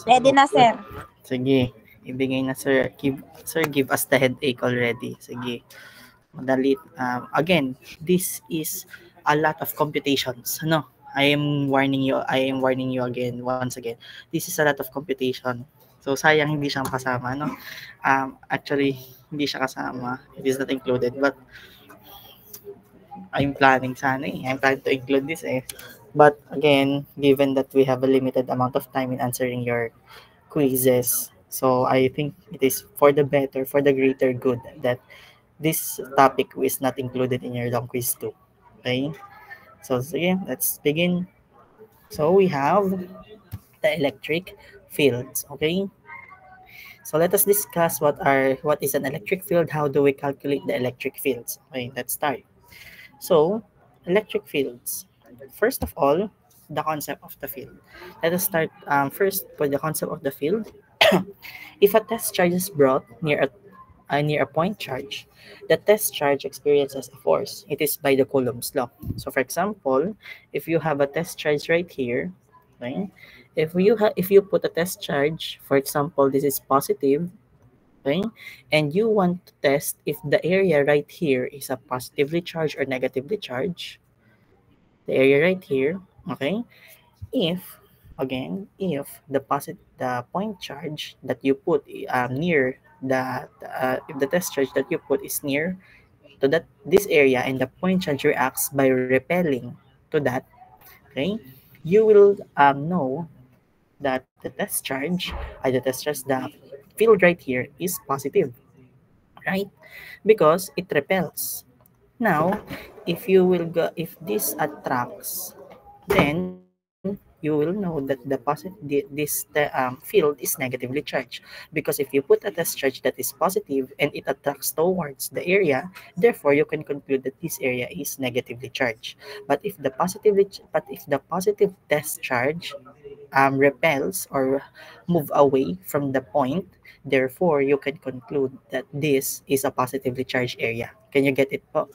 Ready na, sir. Sige. Ibigay na, sir. Give us the headache already. Sige. Madali. Again, this is a lot of computations. No, I am warning you. I am warning you again. Once again, this is a lot of computation. So sayang hindi siya kasama. No, actually hindi siya kasama. It is not included. But I'm planning sana eh. I'm planning to include this eh. But again, given that we have a limited amount of time in answering your quizzes, so I think it is for the better, for the greater good that this topic is not included in your long quiz too. Okay? So sige, let's begin. So we have the electric fields. Okay? So let us discuss what is an electric field, how do we calculate the electric fields. Okay, let's start. So, electric fields. First of all, the concept of the field. Let us start first with the concept of the field. If a test charge is brought near a point charge, the test charge experiences a force. It is by the Coulomb's law. So, for example, if you have a test charge right here, okay, if you put a test charge, for example, this is positive, okay, and you want to test if the area right here is a positively charged or negatively charged, the area right here, okay, if the point charge that you put near if the test charge that you put is near to that this area and the point charge reacts by repelling to that, okay, you will know that the field right here is positive, right? Because it repels. Now, if this attracts, then you will know that this field is negatively charged. Because if you put a test charge that is positive and it attracts towards the area, therefore you can conclude that this area is negatively charged. But if the positive test charge repels or move away from the point, therefore you can conclude that this is a positively charged area. Can you get it po?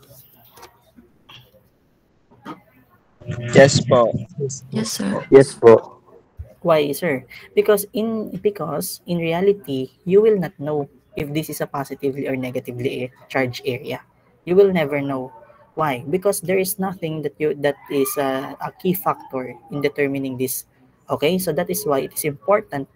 Yes po. Yes, sir. Yes po. Why, sir? Because in reality, you will not know if this is a positively or negatively charged area. You will never know. Why? Because there is nothing that is a key factor in determining this. Okay, so that is why it is important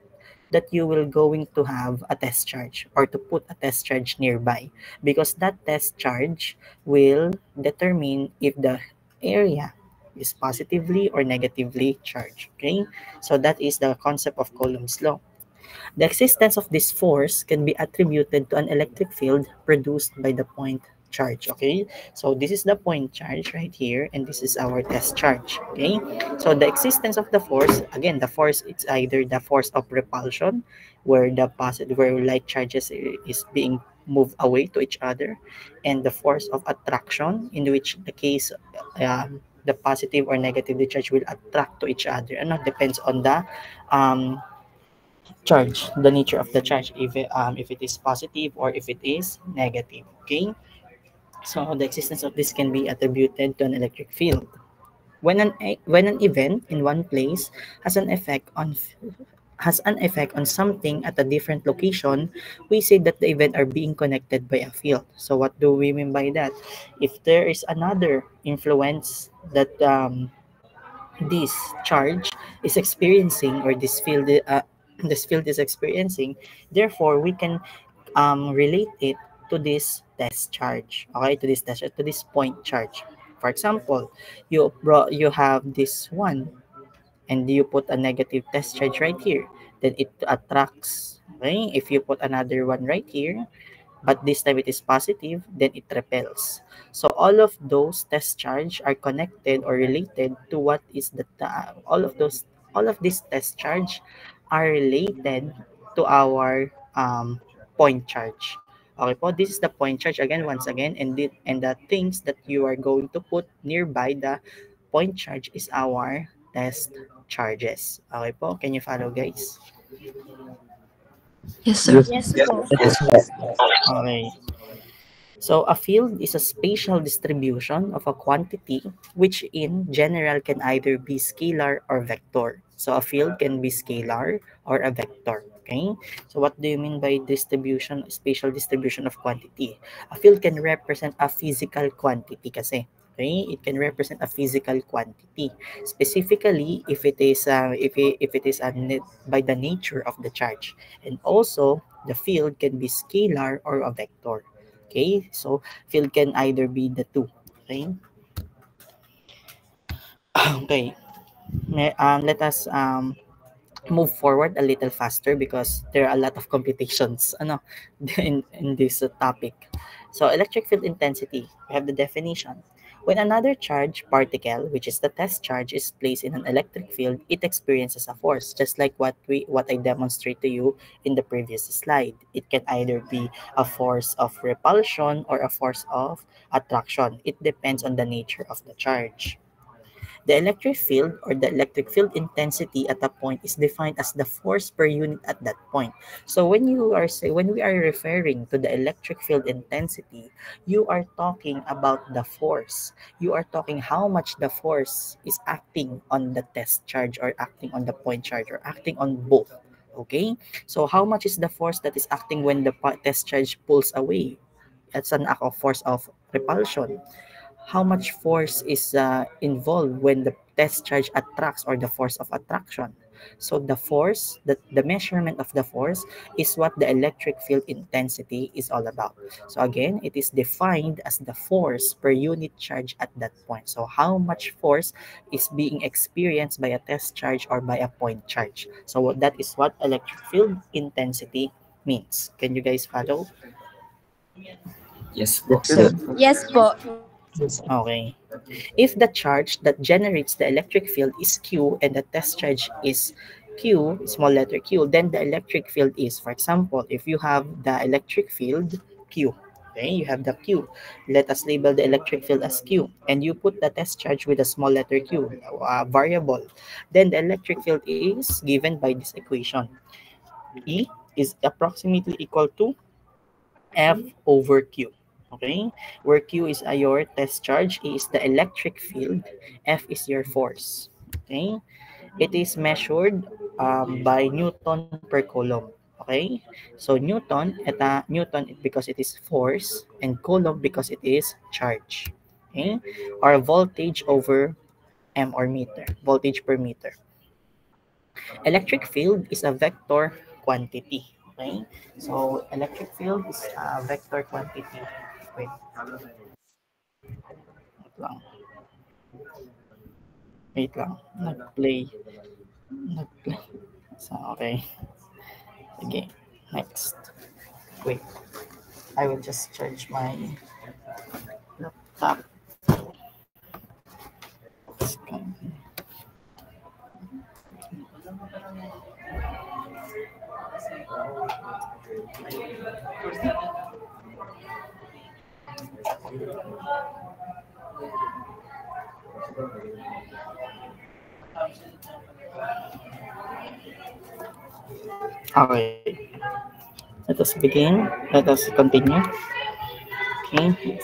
that you will going to have a test charge or to put a test charge nearby, because that test charge will determine if the area is positively or negatively charged. Okay, so that is the concept of Coulomb's law. The existence of this force can be attributed to an electric field produced by the point charge. Okay, so this is the point charge right here, and this is our test charge. Okay, so the existence of the force, again, the force, it's either the force of repulsion, where where light charges is being moved away to each other, and the force of attraction, in which the case the positive or negatively charge will attract to each other, and it depends on the charge, the nature of the charge, if it is positive or if it is negative. Okay, so the existence of this can be attributed to an electric field. When an event in one place has an effect on something at a different location, we say that the event are being connected by a field. So what do we mean by that? If there is another influence that this charge is experiencing, or this field is experiencing, therefore we can relate it to this test charge, okay, to this point charge. For example, you have this one and you put a negative test charge right here, then it attracts. Okay, if you put another one right here, but this time it is positive, then it repels. So all of those test charge are connected or related to what is all of these test charge are related to our point charge. Okay po, this is the point charge again, once again, and the things that you are going to put nearby the point charge is our test charges. Okay po, can you follow, guys? Yes, sir. Yes po. Yes po. Okay. So a field is a spatial distribution of a quantity which in general can either be scalar or vector. So a field can be scalar or a vector. Okay. So what do you mean by distribution, spatial distribution of quantity? A field can represent a physical quantity kasi. Okay, it can represent a physical quantity. Specifically, if it is by the nature of the charge, and also the field can be scalar or a vector. Okay, so field can either be the two. Okay, okay. Let us move forward a little faster because there are a lot of computations in this topic. So electric field intensity, we have the definition. When another charged particle, which is the test charge, is placed in an electric field, it experiences a force, just like what I demonstrate to you in the previous slide. It can either be a force of repulsion or a force of attraction. It depends on the nature of the charge. The electric field or the electric field intensity at a point is defined as the force per unit at that point. So when we are referring to the electric field intensity, you are talking about the force. You are talking how much the force is acting on the test charge or acting on the point charge or acting on both. Okay? So how much is the force that is acting when the test charge pulls away? That's an act of force of repulsion. How much force is involved when the test charge attracts or the force of attraction. So the force, the measurement of the force is what the electric field intensity is all about. So again, it is defined as the force per unit charge at that point. So how much force is being experienced by a test charge or by a point charge. So that is what electric field intensity means. Can you guys follow? Yes po. So, Yes po. okay. If the charge that generates the electric field is Q and the test charge is Q, small letter Q, then the electric field is, for example, if you have the electric field Q, okay, you have the Q. Let us label the electric field as Q, and you put the test charge with a small letter Q, a variable. Then the electric field is given by this equation. E is approximately equal to F over Q. Okay, where Q is your test charge, A is the electric field, F is your force. Okay, it is measured by Newton per Coulomb. Okay, so Newton because it is force and Coulomb because it is charge. Okay, or voltage over m or meter, voltage per meter. Electric field is a vector quantity. Okay, so electric field is a vector quantity. Wait, wait lang. Wait lang. Nag-play. Nag-play. So, okay. Sige. Next. Wait. I will just charge my laptop. Okay. Let us begin. Let us continue. Okay.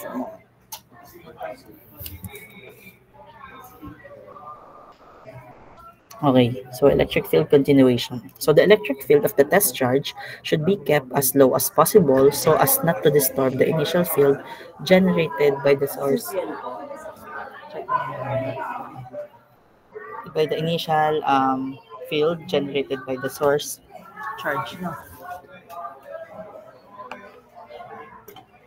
Okay, so electric field continuation. So the electric field of the test charge should be kept as low as possible so as not to disturb the initial field generated by the source. By the initial field generated by the source charge. No.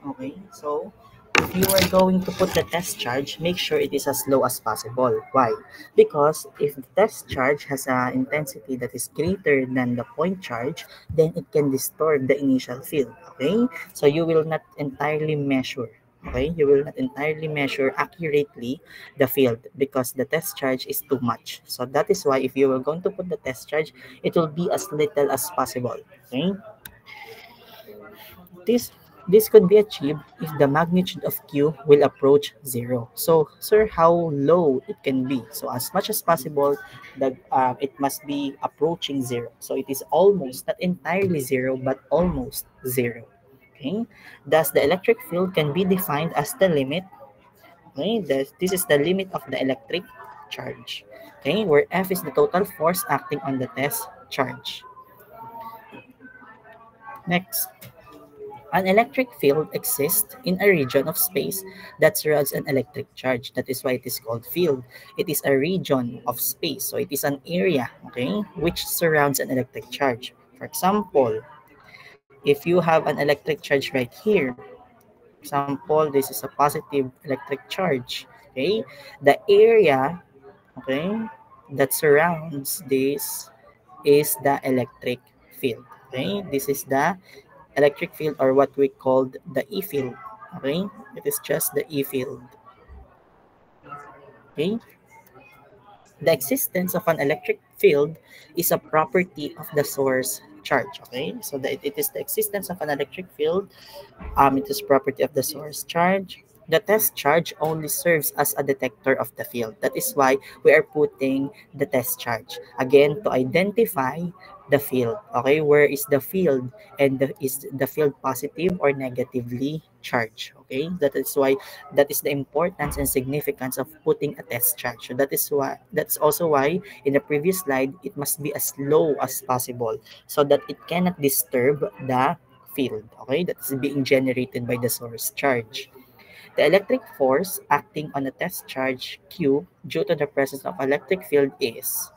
Okay, so if you are going to put the test charge, make sure it is as low as possible. Why? Because if the test charge has an intensity that is greater than the point charge, then it can distort the initial field. Okay, so you will not entirely measure. Okay, you will not entirely measure accurately the field because the test charge is too much. So that is why if you are going to put the test charge, it will be as little as possible. Okay. This could be achieved if the magnitude of Q will approach zero. So, sir, how low it can be? So, as much as possible, it must be approaching zero. So, it is almost, not entirely zero, but almost zero. Okay, thus the electric field can be defined as the limit. Okay, this is the limit of the electric charge. Okay, where F is the total force acting on the test charge. Next, an electric field exists in a region of space that surrounds an electric charge. That is why it is called field. It is a region of space, so it is an area, okay, which surrounds an electric charge. For example, if you have an electric charge right here, example, this is a positive electric charge, okay, the area, okay, that surrounds this is the electric field. Okay, this is the electric field, or what we called the E field. Okay, it is just the E field. Okay, the existence of an electric field is a property of the source charge. Okay, so it is the existence of an electric field. It is property of the source charge. The test charge only serves as a detector of the field. That is why we are putting the test charge. Again, to identify the field. Okay, where is the field, and is the field positive or negatively charged? Okay, that is the importance and significance of putting a test charge. So that's also why in the previous slide it must be as low as possible so that it cannot disturb the field, okay, that is being generated by the source charge. The electric force acting on a test charge Q due to the presence of electric field is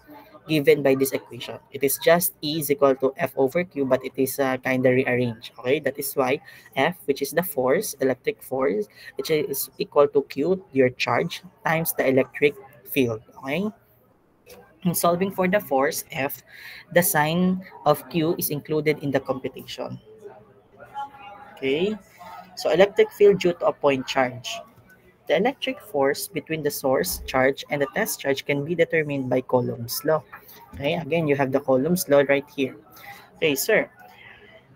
given by this equation. It is just E is equal to F over Q, but it is kind of rearranged. Okay, that is why F, which is the force, electric force, which is equal to Q, your charge, times the electric field. Okay. In solving for the force F, the sign of Q is included in the computation. Okay, so electric field due to a point charge. The electric force between the source charge and the test charge can be determined by Coulomb's law. Okay, again, you have the Coulomb's law right here. Okay, sir,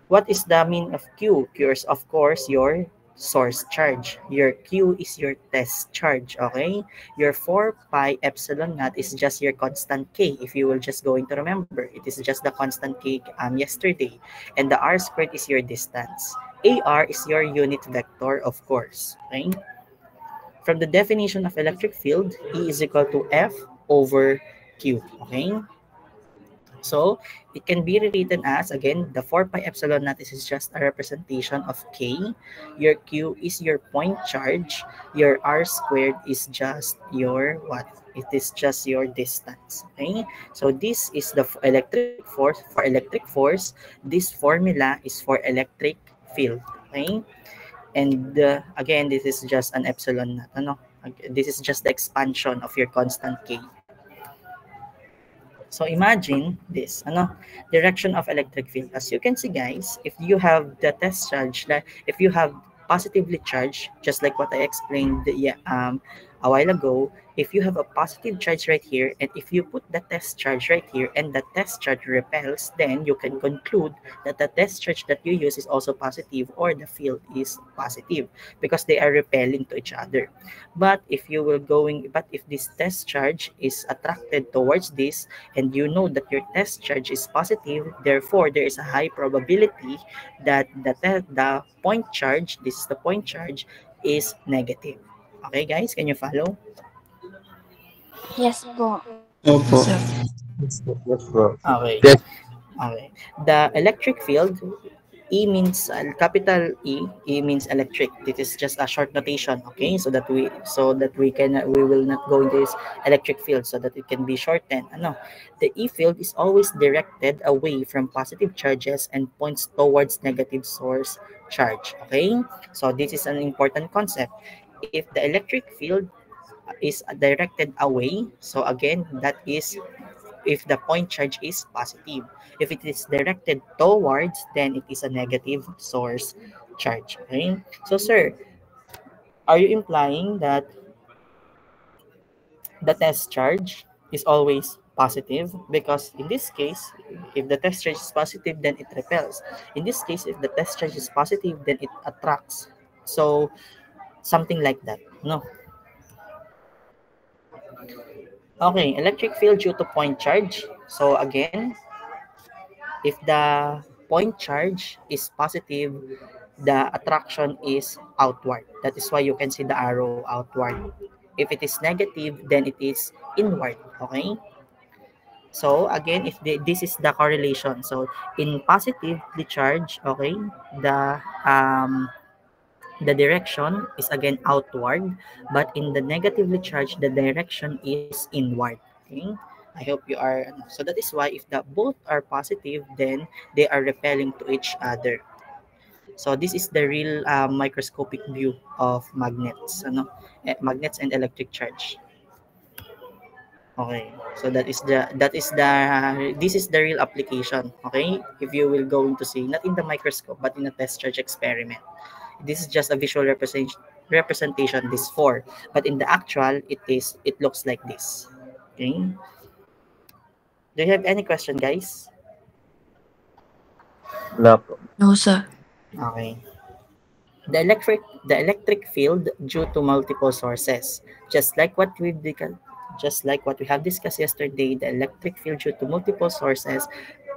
what is the mean of Q? Q is, of course, your source charge. Your Q is your test charge, okay? Your 4 pi epsilon naught is just your constant K. If you will just going to remember, it is just the constant K yesterday. And the R squared is your distance. AR is your unit vector, of course, okay? From the definition of electric field, E is equal to F over Q, okay? So it can be rewritten as, again, the 4 pi epsilon naught is just a representation of K. Your Q is your point charge. Your R squared is just your what? It is just your distance. Okay. So this is the electric force. For electric force, this formula is for electric field. Okay. And again, this is just an epsilon naught. Ano? This is just the expansion of your constant K. So imagine this, direction of electric field. As you can see, guys, if you have the test charge, if you have positively charged, just like what I explained a while ago, if you have a positive charge right here, and if you put the test charge right here, and the test charge repels, then you can conclude that the test charge that you use is also positive, or the field is positive, because they are repelling to each other. But if this test charge is attracted towards this, and you know that your test charge is positive, therefore there is a high probability that the point charge, this is the point charge, is negative. Okay, guys, can you follow? Yes po. Opo. Yes, sir. Yes, bro. Okay. Yes. Okay. The electric field, E means capital E means electric. This is just a short notation, okay? We will not go into this electric field, so that it can be shortened. The E field is always directed away from positive charges and points towards negative source charge, okay? So this is an important concept. If the electric field is directed away, so again, that is if the point charge is positive. If it is directed towards, then it is a negative source charge. Okay? So, sir, are you implying that the test charge is always positive? Because in this case, if the test charge is positive, then it repels. In this case, if the test charge is positive, then it attracts. So, something like that. No. Okay, electric field due to point charge. So, again, if the point charge is positive, the attraction is outward. That is why you can see the arrow outward. If it is negative, then it is inward. Okay? So again, if this is the correlation. So in positively charged, okay, the um the direction is again outward, but in the negatively charged, the direction is inward. Okay? I hope you are. So that is why if the both are positive, then they are repelling to each other. So this is the real microscopic view of magnets, ano? Magnets and electric charge. Okay. So this is the real application. Okay. If you will going to see, not in the microscope, but in a test charge experiment. This is just a visual representation, this four, but in the actual it looks like this. Okay, do you have any question, guys? No po. No, sir. Okay. The electric field due to multiple sources, just like what we have discussed yesterday. The electric field due to multiple sources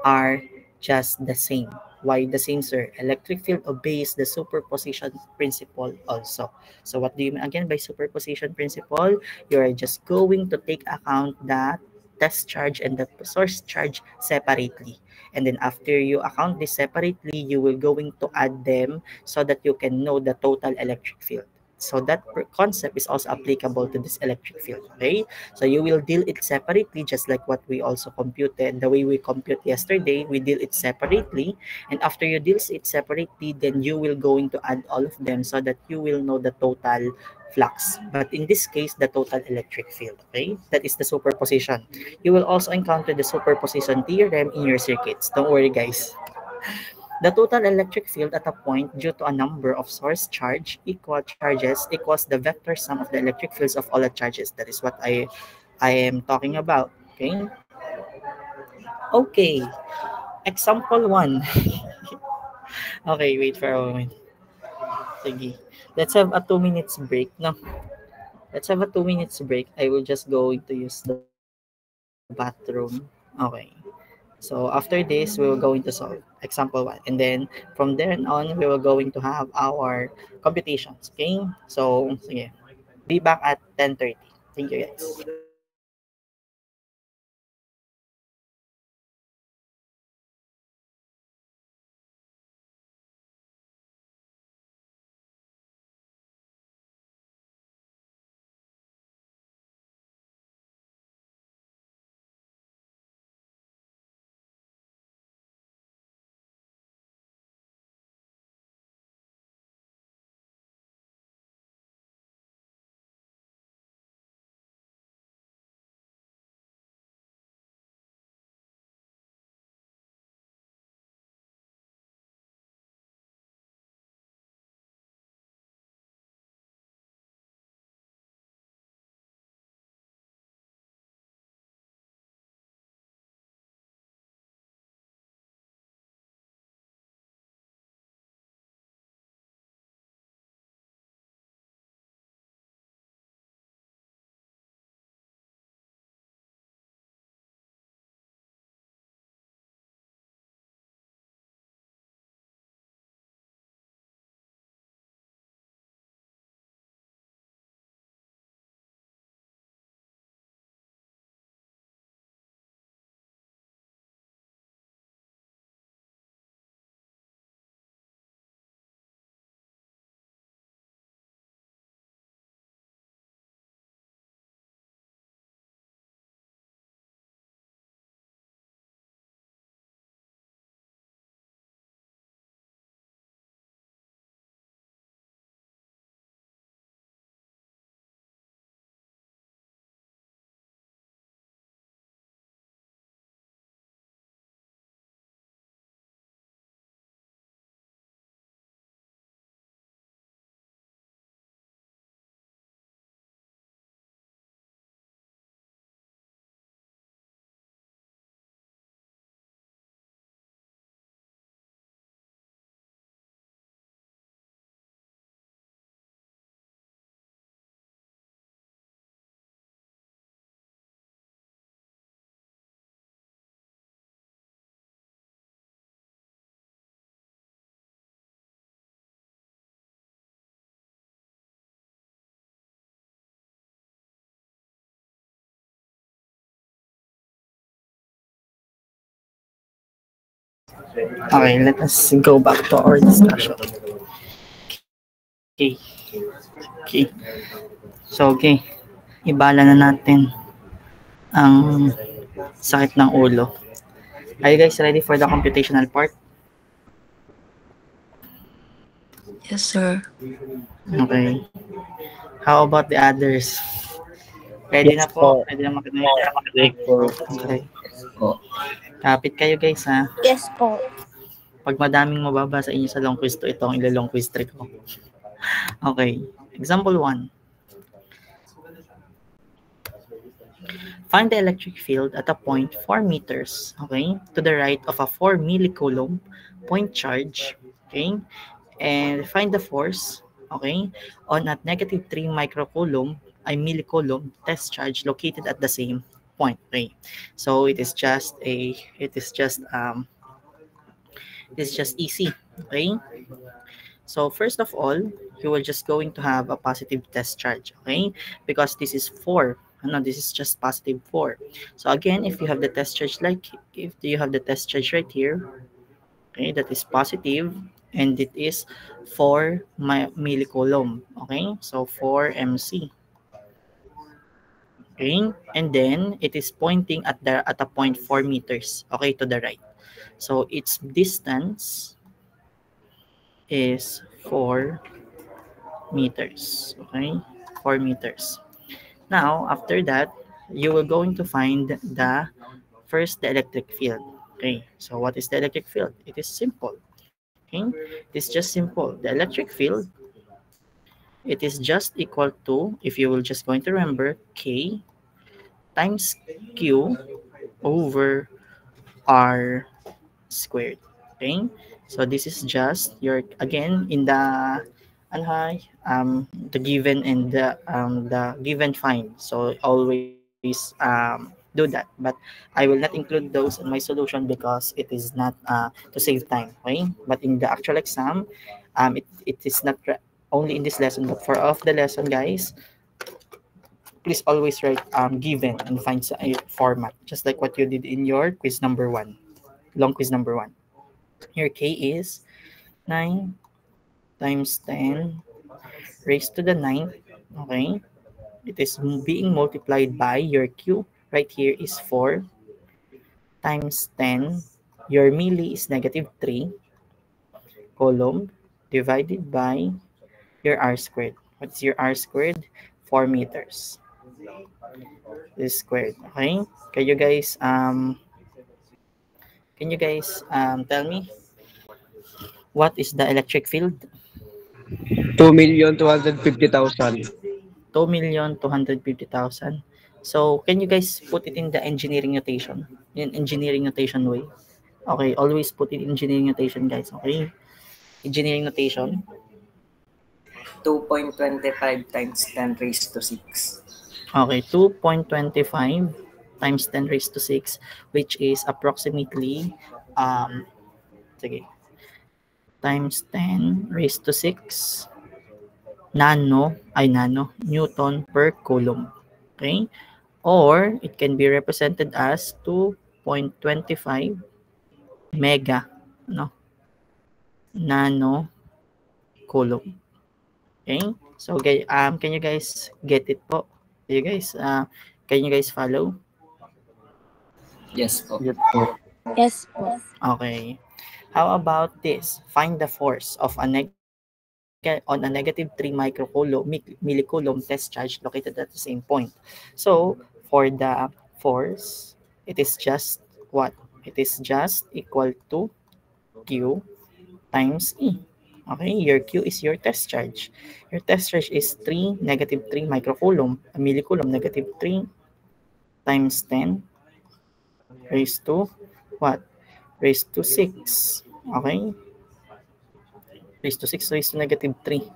are just the same. Why the same, sir? Electric field obeys the superposition principle also. So what do you mean again by superposition principle? You are just going to take account that test charge and the source charge separately. And then after you account this separately, you will going to add them so that you can know the total electric field. So that concept is also applicable to this electric field. Okay, so you will deal it separately, just like what we also computed. The way we compute yesterday, we deal it separately, and after you deal it separately, then you will going to add all of them so that you will know the total flux. But in this case, the total electric field. Okay, that is the superposition. You will also encounter the superposition theorem in your circuits. Don't worry, guys. The total electric field at a point due to a number of source charge equal charges equals the vector sum of the electric fields of all the charges. That is what I am talking about. Okay. Okay. Example 1. Okay, wait for a moment. Sige. Let's have a 2 minutes break. No. Let's have a 2 minutes break. I will just go to use the bathroom. Okay. So after this, we will go into solve example 1. And then from there on, we will going to have our computations. Okay? So, sige. Be back at 10:30. Thank you, guys. Okay, let us go back to our discussion. Okay. Okay. So, okay. Ibala na natin ang sakit ng ulo. Are you guys ready for the computational part? Yes, sir. Okay. How about the others? Ready na Yes po? po. Ready na makinig? Yes po. Okay. Kapit kayo guys ha. Yes po. Pag madaming mababa sa inyo sa long quiz to, ito ang ilalong quiz trick ko. Okay. Example 1. Find the electric field at a point 4 meters, okay, to the right of a 4 millicoulomb point charge, okay, and find the force, okay, on a negative 3 microcoulomb, a millicoulomb test charge located at the same point, okay. So it is just easy, okay. So first of all, you will just going to have a positive test charge, okay, because this is 4. No, this is just positive 4. So again, if you have the test charge right here, okay, that is positive, and it is 4 millicoulomb, okay, so 4 mc, okay, and then it is pointing at a point 4 meters, okay, to the right. So its distance is 4 meters, okay, 4 meters. Now, after that, you will going to find the electric field. Okay, so what is the electric field? It is simple. Okay, it's just simple. The electric field, it is just equal to, if you will just going to remember, K times Q over R squared. Okay, so this is just your, again, in the the given and the given find. So always do that, but I will not include those in my solution because it is not to save time, okay. But in the actual exam, it is not only in this lesson, but for all of the lesson, guys, please always write given and find a format, just like what you did in your quiz number 1, long quiz number 1. Your K is 9 times 10 raised to the 9th, okay. It is being multiplied by your Q right here is 4 times 10. Your milli is negative 3 coulomb divided by your R squared. What's your R squared? 4 meters. This squared, okay. Can you guys tell me what is the electric field? 2,250,000. 2,250,000. So can you guys put it in the engineering notation? In engineering notation way. Okay, always put it in engineering notation, guys. Okay, engineering notation. 2.25 times 10 raised to 6. Okay, 2.25 times 10 raised to 6, which is approximately sige, times 10 raised to 6 newton per coulomb. Okay, or it can be represented as 2.25 mega nano coulomb. Okay, so can you guys get it po? Can you guys follow? Yes po. Yes po. Yes po. Okay, how about this? Find the force of on a negative 3 millicoulomb test charge located at the same point. So for the force, it is just what? It is just equal to Q times E. Okay, your Q is your test charge. Your test charge is negative 3 microcoulomb, a millicoulomb, negative 3 times 10 raised to what? Raised to 6. Okay, raised to 6 raised to negative 3.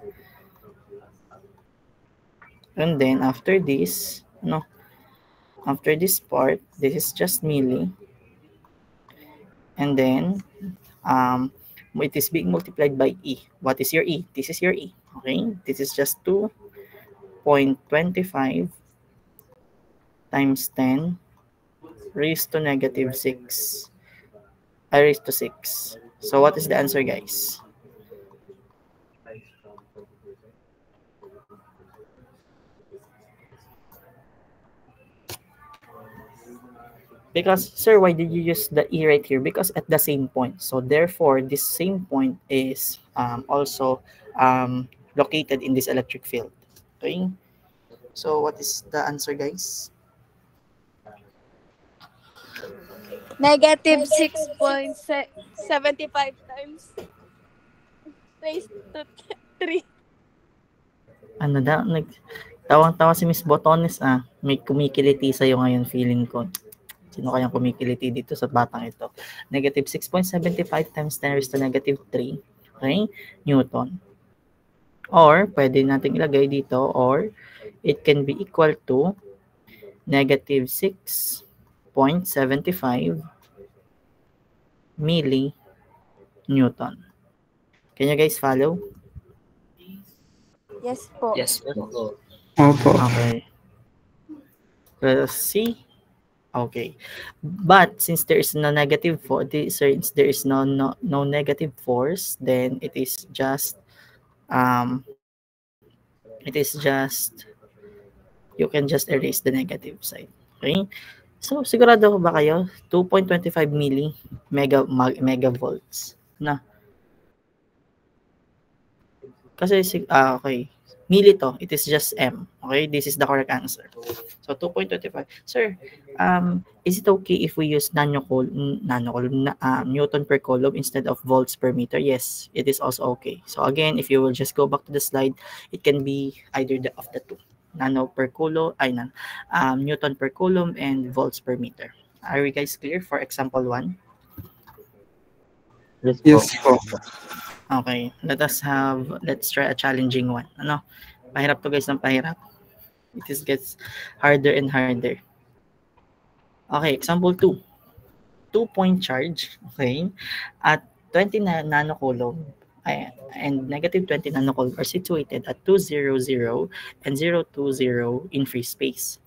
And then after this, after this part, this is just milli. And then it is being multiplied by E. What is your E? This is your E. Okay, this is just 2.25 times 10 raised to negative 6 I raised to 6. So what is the answer, guys? Because, sir, why did you use the E right here? Because at the same point. So therefore, this same point is also located in this electric field. Okay? So what is the answer, guys? Negative 6.75 times raised to 3. Ano daw? Tawang-tawa si Miss Botones, ah. May kumikiliti sa'yo ngayon, feeling ko. Sino kayang kumikiliti dito sa batang ito? Negative 6.75 times 10 raised to negative 3. Okay? Newton. Or, pwede natin ilagay dito, or it can be equal to negative 6.75 milli-Newton. Can you guys follow? Yes po. Yes po. Opo. Okay. Let's see. Okay. But since there is no negative force, since there is no negative force, then it is just you can just erase the negative side. Okay? So sigurado ba kayo 2.25 megavolts na? Kasi okay. Milli to, it is just M. Okay, this is the correct answer. So 2.25. Sir, is it okay if we use Newton per coulomb instead of volts per meter? Yes, it is also okay. So again, if you will just go back to the slide, it can be either of the two. Newton per coulomb and volts per meter. Are we guys clear for example 1? Yes po. Okay, let's try a challenging one. Ano? Pahirap to guys ng pahirap. It just gets harder and harder. Okay, example 2. 2-point charge, okay, at 20 nanocoulomb and negative 20 nanocoulomb are situated at 200 and 020 in free space.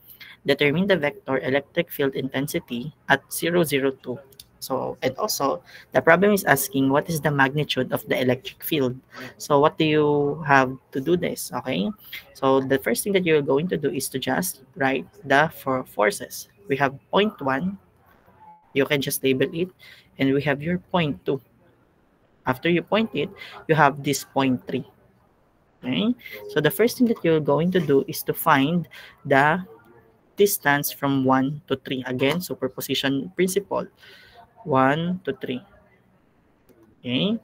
Determine the vector electric field intensity at 002. So, and also, the problem is asking what is the magnitude of the electric field. So, what do you have to do this? Okay. So, the first thing that you're going to do is to just write the forces. We have point 1. You can just label it. And we have your point 2. After you point it, you have this point 3. Okay. So, the first thing that you're going to do is to find the distance from 1 to 3. Again, superposition principle. 1 to 3. Okay.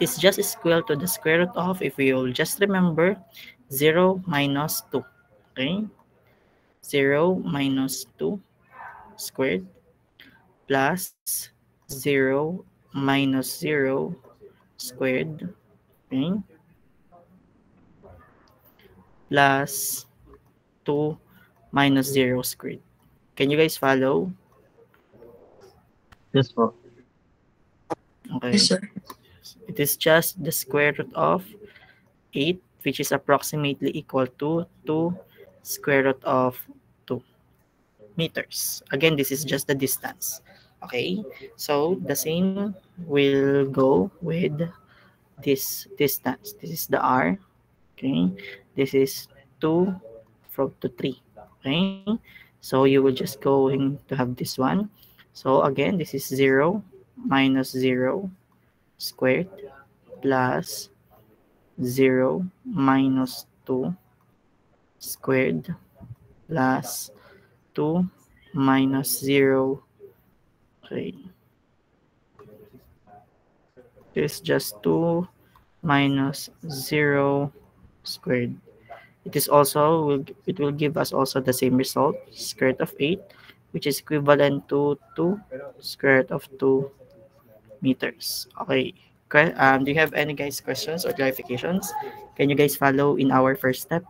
It is just equal to the square root of, if we will just remember, 0 minus 2. Okay. 0 minus 2 squared plus 0 minus 0 squared. Okay. Plus 2 minus 0 squared. Can you guys follow? Yes po. Okay. Yes, sir. It is just the square root of 8, which is approximately equal to 2 square root of 2 meters. Again, this is just the distance. Okay. So the same will go with this distance. This is the R. Okay. This is 2 from to 3. Okay. So you will just going to have this one. So again, this is 0 minus 0 squared plus 0 minus 2 squared plus 2 minus 0. Okay. It's just 2 minus 0 squared. It will give us also the same result, square root of 8, which is equivalent to 2 square root of 2 meters. Okay. Do you have any guys questions or clarifications? Can you guys follow in our first step?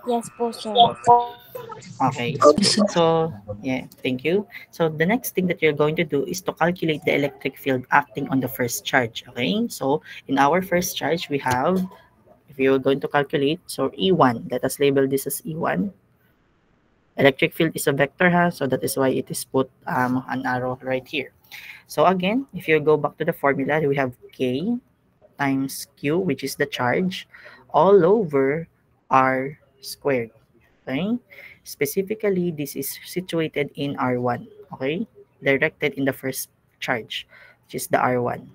Yes po, sir. Okay. So, yeah, thank you. So, the next thing that you're going to do is to calculate the electric field acting on the first charge. Okay. So, in our first charge, we have, if you're going to calculate, so E1, let us label this as E1. Electric field is a vector, so that is why it is put an arrow right here. So again, if you go back to the formula, we have K times Q, which is the charge, all over R squared. Okay? Specifically, this is situated in R1. Okay? Directed in the first charge, which is the R1.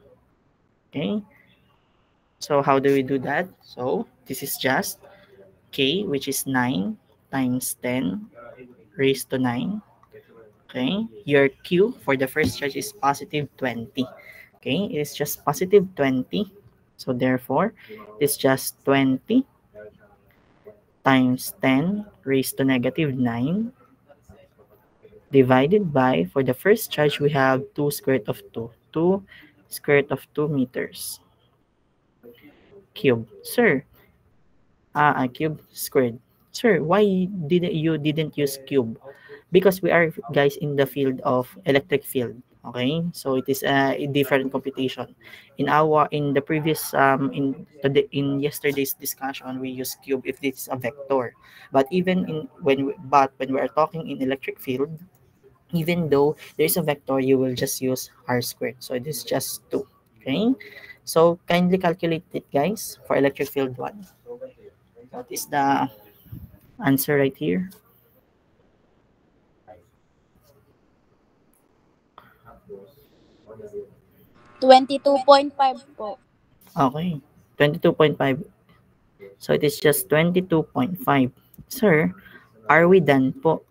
Okay? So how do we do that? So this is just K, which is 9 times 10 raised to 9. Okay? Your Q for the first charge is positive 20. Okay? It is just positive 20. So therefore, it's just 20 times 10 raised to negative 9 divided by, for the first charge, we have 2 square root of 2. 2 square root of 2 meters cube. Sir, cube squared. Sir, why didn't use cube? Because we are, guys, in the field of electric field. Okay, so it is a different computation. In the previous in yesterday's discussion, we use cube if it's a vector. But when we are talking in electric field, even though there is a vector, you will just use r squared. So it is just 2. Okay, so kindly calculate it, guys, for electric field 1. What is the answer right here? $22.5 po. Okay, 22.5. So it is just 22.5. Sir, are we done po?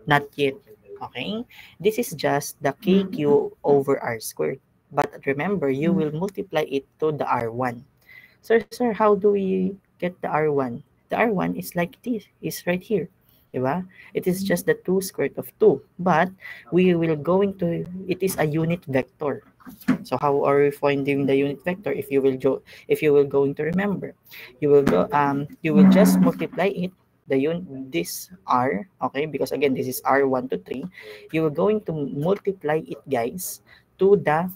Not yet. Okay, this is just the KQ over R squared. But remember, you will multiply it to the R1. Sir, how do we get the R1? The R1 is like this, is right here. Diba? It is just the 2 square root of 2. But we will it is a unit vector. So how are we finding the unit vector? If you will going to remember, you will just multiply it, this R, okay, because again this is R1 to 3. You are going to multiply it, guys, to the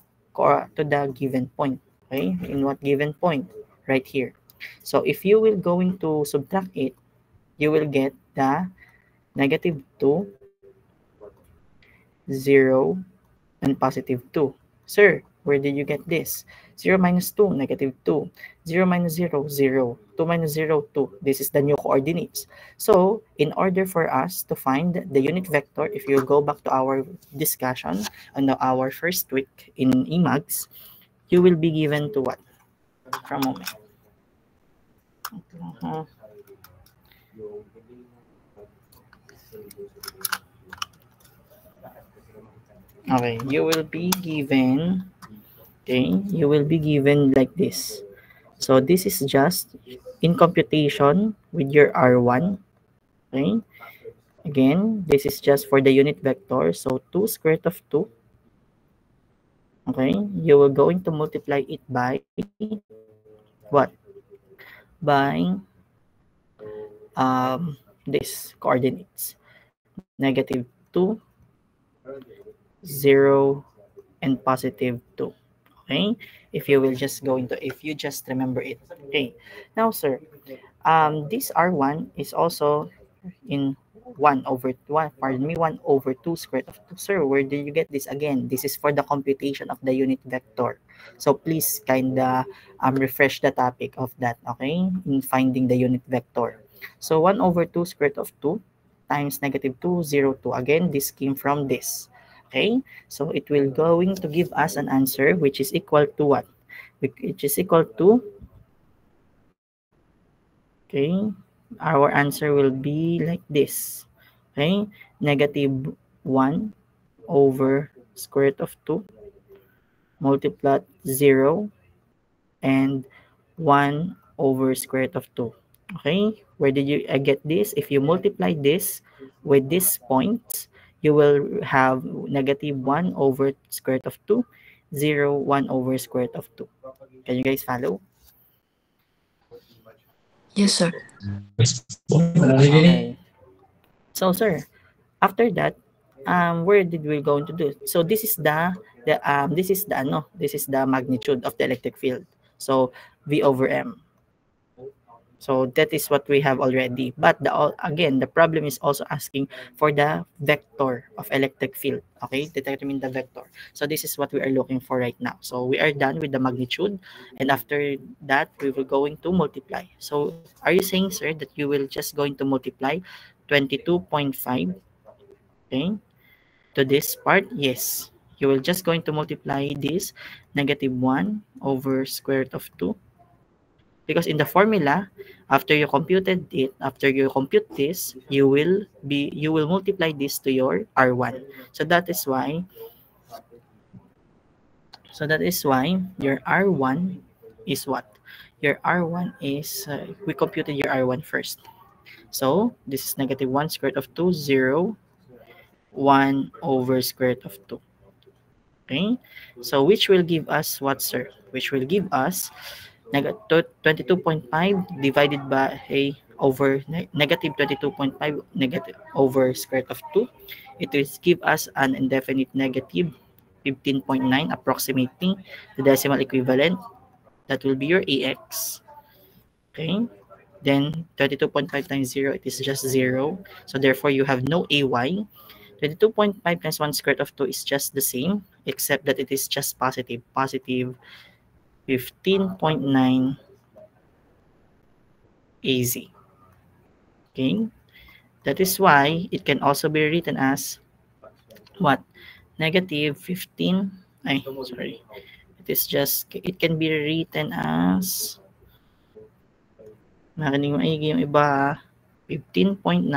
given point. Okay, in what given point? Right here. So if you will going to subtract it, you will get the negative 2, 0, and positive 2. Sir, where did you get this? 0 minus 2, negative 2. 0 minus 0, 0. 2 minus 0, 2. This is the new coordinates. So, in order for us to find the unit vector, if you go back to our discussion on our first week in EMAGS, you will be given to what? For a moment. Okay, you will be given like this. So this is just in computation with your R1. Okay, again, this is just for the unit vector. So 2 square root of 2. Okay, you are going to multiply it by what? By this coordinates, negative 2, 0, and positive 2. Okay, if you just remember it. Okay, now sir, this R1 is also in 1 over 2 square root of 2. Sir, where did you get this? Again, this is for the computation of the unit vector. So please kinda refresh the topic of that, okay, in finding the unit vector. So 1 over 2 square root of 2 times negative 2, 0, 2. Again, this came from this. Okay, so it will going to give us an answer which is equal to what? Which is equal to, okay, our answer will be like this. Okay, negative 1 over square root of 2 multiplied 0 and 1 over square root of 2. Okay, where did you get this? If you multiply this with this point, you will have negative 1 over square root of 2, 0, 1 over square root of 2. Can you guys follow? Yes, sir. Okay. So, sir, after that, where did we going to do? So this is the magnitude of the electric field. So V over M. So that is what we have already. But again, the problem is also asking for the vector of electric field. Okay, determine the vector. So this is what we are looking for right now. So we are done with the magnitude, and after that, we will going to multiply. So are you saying, sir, that you will just going to multiply 22.5, okay, to this part? Yes. You will just going to multiply this -1 over square root of 2. Because in the formula, after you computed it, after you compute this, you will multiply this to your R1. So that is why your R1 is what? Your R1 is, we computed your R1 first. So this is -1 square root of 2, 0, 1 over square root of 2. Okay? So which will give us what, sir? Which will give us 22.5 divided by over negative 22.5 negative over square root of 2. It will give us an indefinite negative 15.9, approximating the decimal equivalent. That will be your AX. Okay. Then 22.5 times 0, it is just 0. So therefore, you have no AY. 22.5 times 1 square root of 2 is just the same, except that it is just positive. Positive 15.9 AZ. Okay? That is why it can also be written as what? Negative 15. Sorry. It can be written as, narinig maigi yung iba, 15.9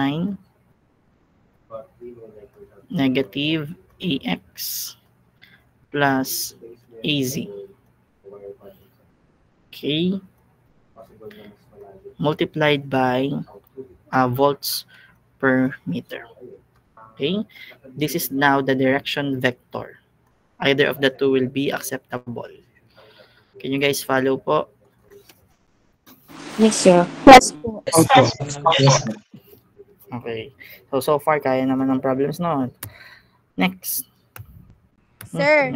negative AX plus AZ. Okay, multiplied by volts per meter. Okay, this is now the direction vector. Either of the two will be acceptable. Can you guys follow po? Yes, sir. Yes po. Yes. Okay, so far kaya naman ng problems no. Next. Sir,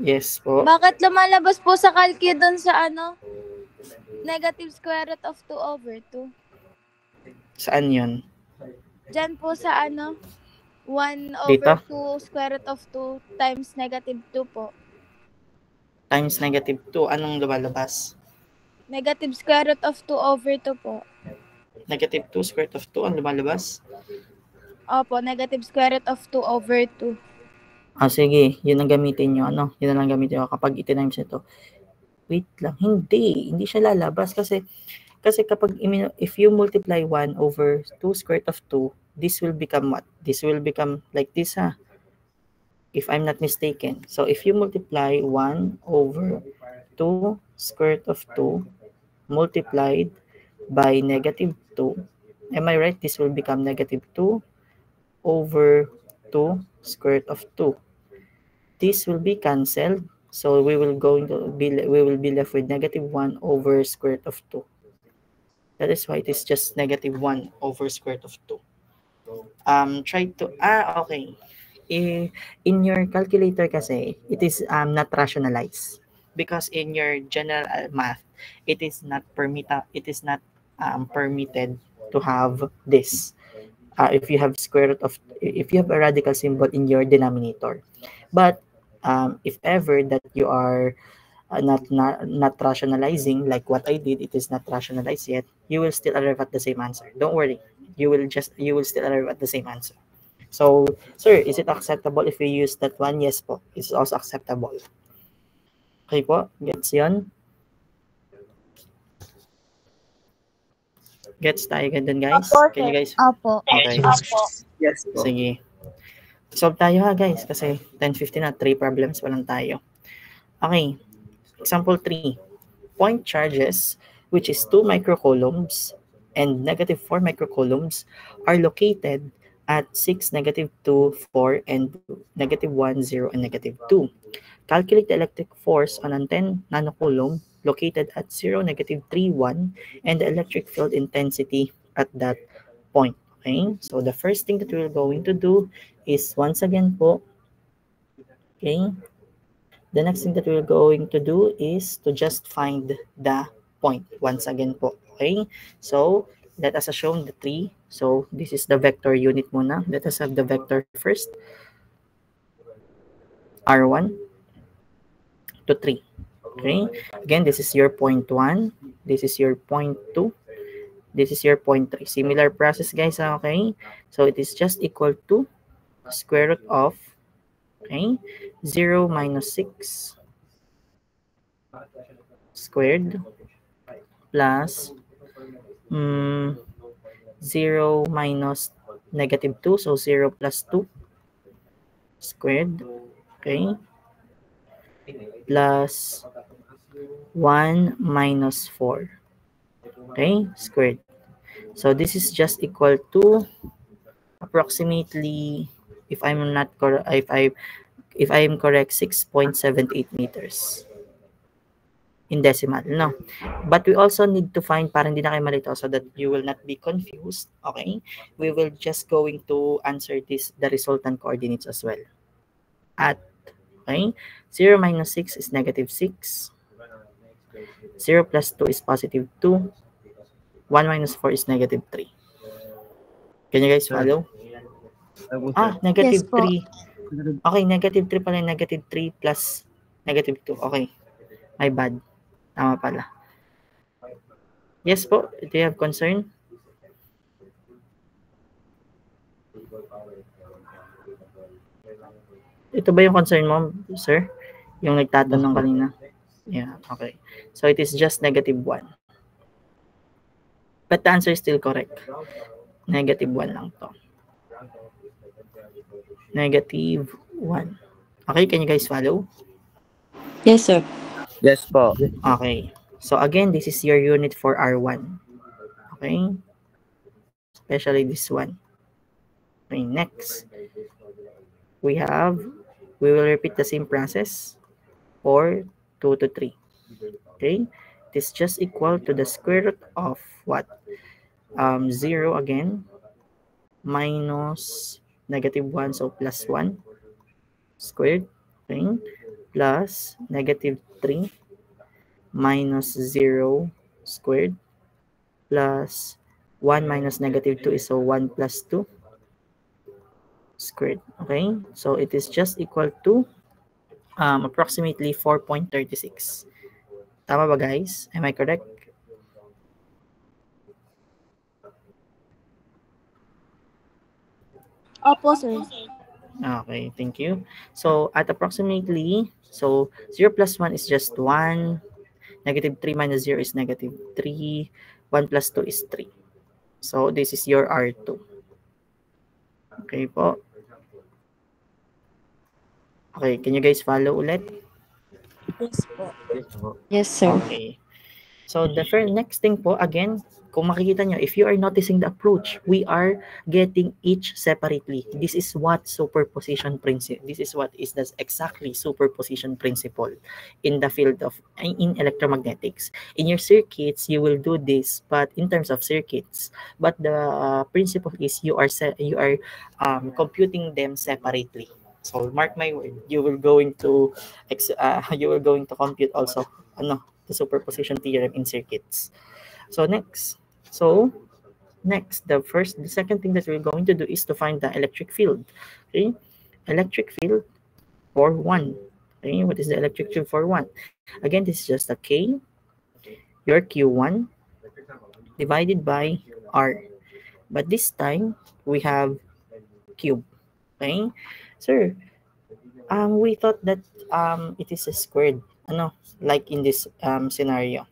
Yes po. bakit lumalabas po sa calculate doon sa negative square root of 2 over 2? Saan yun? Diyan po sa 1 Dito? over 2 square root of 2 times negative 2 po. Times negative 2. Anong lumalabas? Negative square root of 2 over 2 po. Negative 2 square root of 2 ang lumalabas? Opo, negative square root of 2 over 2. Sige. Yun ang gamitin nyo. Yun ang gamitin nyo kapag itinimes ito. Wait lang. Hindi siya lalabas kasi kapag if you multiply 1 over 2 square root of 2, this will become what? This will become like this, ha? If I'm not mistaken. So if you multiply 1 over 2 square root of 2 multiplied by negative 2, am I right? This will become negative 2 over 2 square root of 2. This will be cancelled. So we will be left with negative 1 over square root of 2. That is why it is just negative 1 over square root of 2. Okay. In your calculator kasi, it is not rationalized. Because in your general math, it is not permitted to have this. If you have a radical symbol in your denominator. But if ever that you are not rationalizing like what I did, it is not rationalized yet, you will still arrive at the same answer. Don't worry. You will still arrive at the same answer. So, sir, is it acceptable if we use that one? Yes po. It's also acceptable. Okay po? Gets yun? Gets tayo ganun, guys? Can you guys? Opo. Okay. Yes po. Sige. Solve tayo ha, guys. Kasi 10:50 na. 3 problems pa lang tayo. Okay. Example 3. Point charges, which is 2 microcoulombs and negative 4 microcoulombs, are located at 6, negative 2, 4, and negative 1, 0, and negative 2. Calculate the electric force on a 10 nanocoulomb located at 0, negative 3, 1, and the electric field intensity at that point. Okay? So the first thing that we're going to do is once again po, okay? The next thing that we're going to do is to just find the point once again po. Okay? So, let us assume the 3. So, this is the vector unit muna. Let us have the vector first. R1 to 3. Okay? Again, this is your point 1. This is your point 2. This is your point 3. Similar process, guys. Okay? So, it is just equal to square root of, okay, 0 minus 6 squared plus 0 minus negative 2. So, 0 plus 2 squared. Okay? Plus 1 minus 4. Okay? Squared. So, this is just equal to approximately, if I'm not correct, if I am correct, 6.78 meters in decimal, no? But we also need to find, para hindi na kayo malito, so that you will not be confused, okay? We will just going to answer the resultant coordinates as well. At, okay, 0 minus 6 is negative 6. 0 plus 2 is positive 2. 1 minus 4 is negative 3. Can you guys follow? Negative Yes po. 3. Okay, negative 3 pala, negative 3 plus negative 2. Okay, my bad. Tama pala. Yes po, do you have concern? Ito ba yung concern mo, sir? Yung nagtatanong kanina? Yeah, okay. So it is just negative 1. But the answer is still correct. Negative 1 lang to. Negative 1. Okay, can you guys follow? Yes, sir. Yes po. Okay. So again, this is your unit for R1. Okay? Especially this one. Okay, next. We will repeat the same process for 2 to 3. Okay? This is just equal to the square root of what? 0 again. Minus negative 1, so plus 1 squared. Okay? Plus negative 3 minus 0 squared plus 1 minus negative 2 is so 1 plus 2 squared. Okay, so it is just equal to approximately 4.36. Tama ba, guys? Am I correct? Opo, sir. Okay, thank you. So at approximately, so 0 plus 1 is just 1. Negative 3 minus 0 is negative 3. 1 plus 2 is 3. So this is your R2. Okay po. Okay, can you guys follow ulit? Yes po. Yes, sir. Okay. So the next thing po, again, kung makikita nyo, if you are noticing the approach, we are getting each separately. This is what superposition principle, this is what is the exactly superposition principle in the field of, in electromagnetics. In your circuits, you will do this, but in terms of circuits, but the principle is you are computing them separately. So mark my word, you will going to compute also the superposition theorem in circuits. So next, the second thing that we're going to do is to find the electric field. Okay, electric field for 1. Okay, what is the electric field for 1? Again, this is just a K, your Q1 divided by R. But this time we have cube. Okay, sir, we thought that it is a squared, like in this scenario.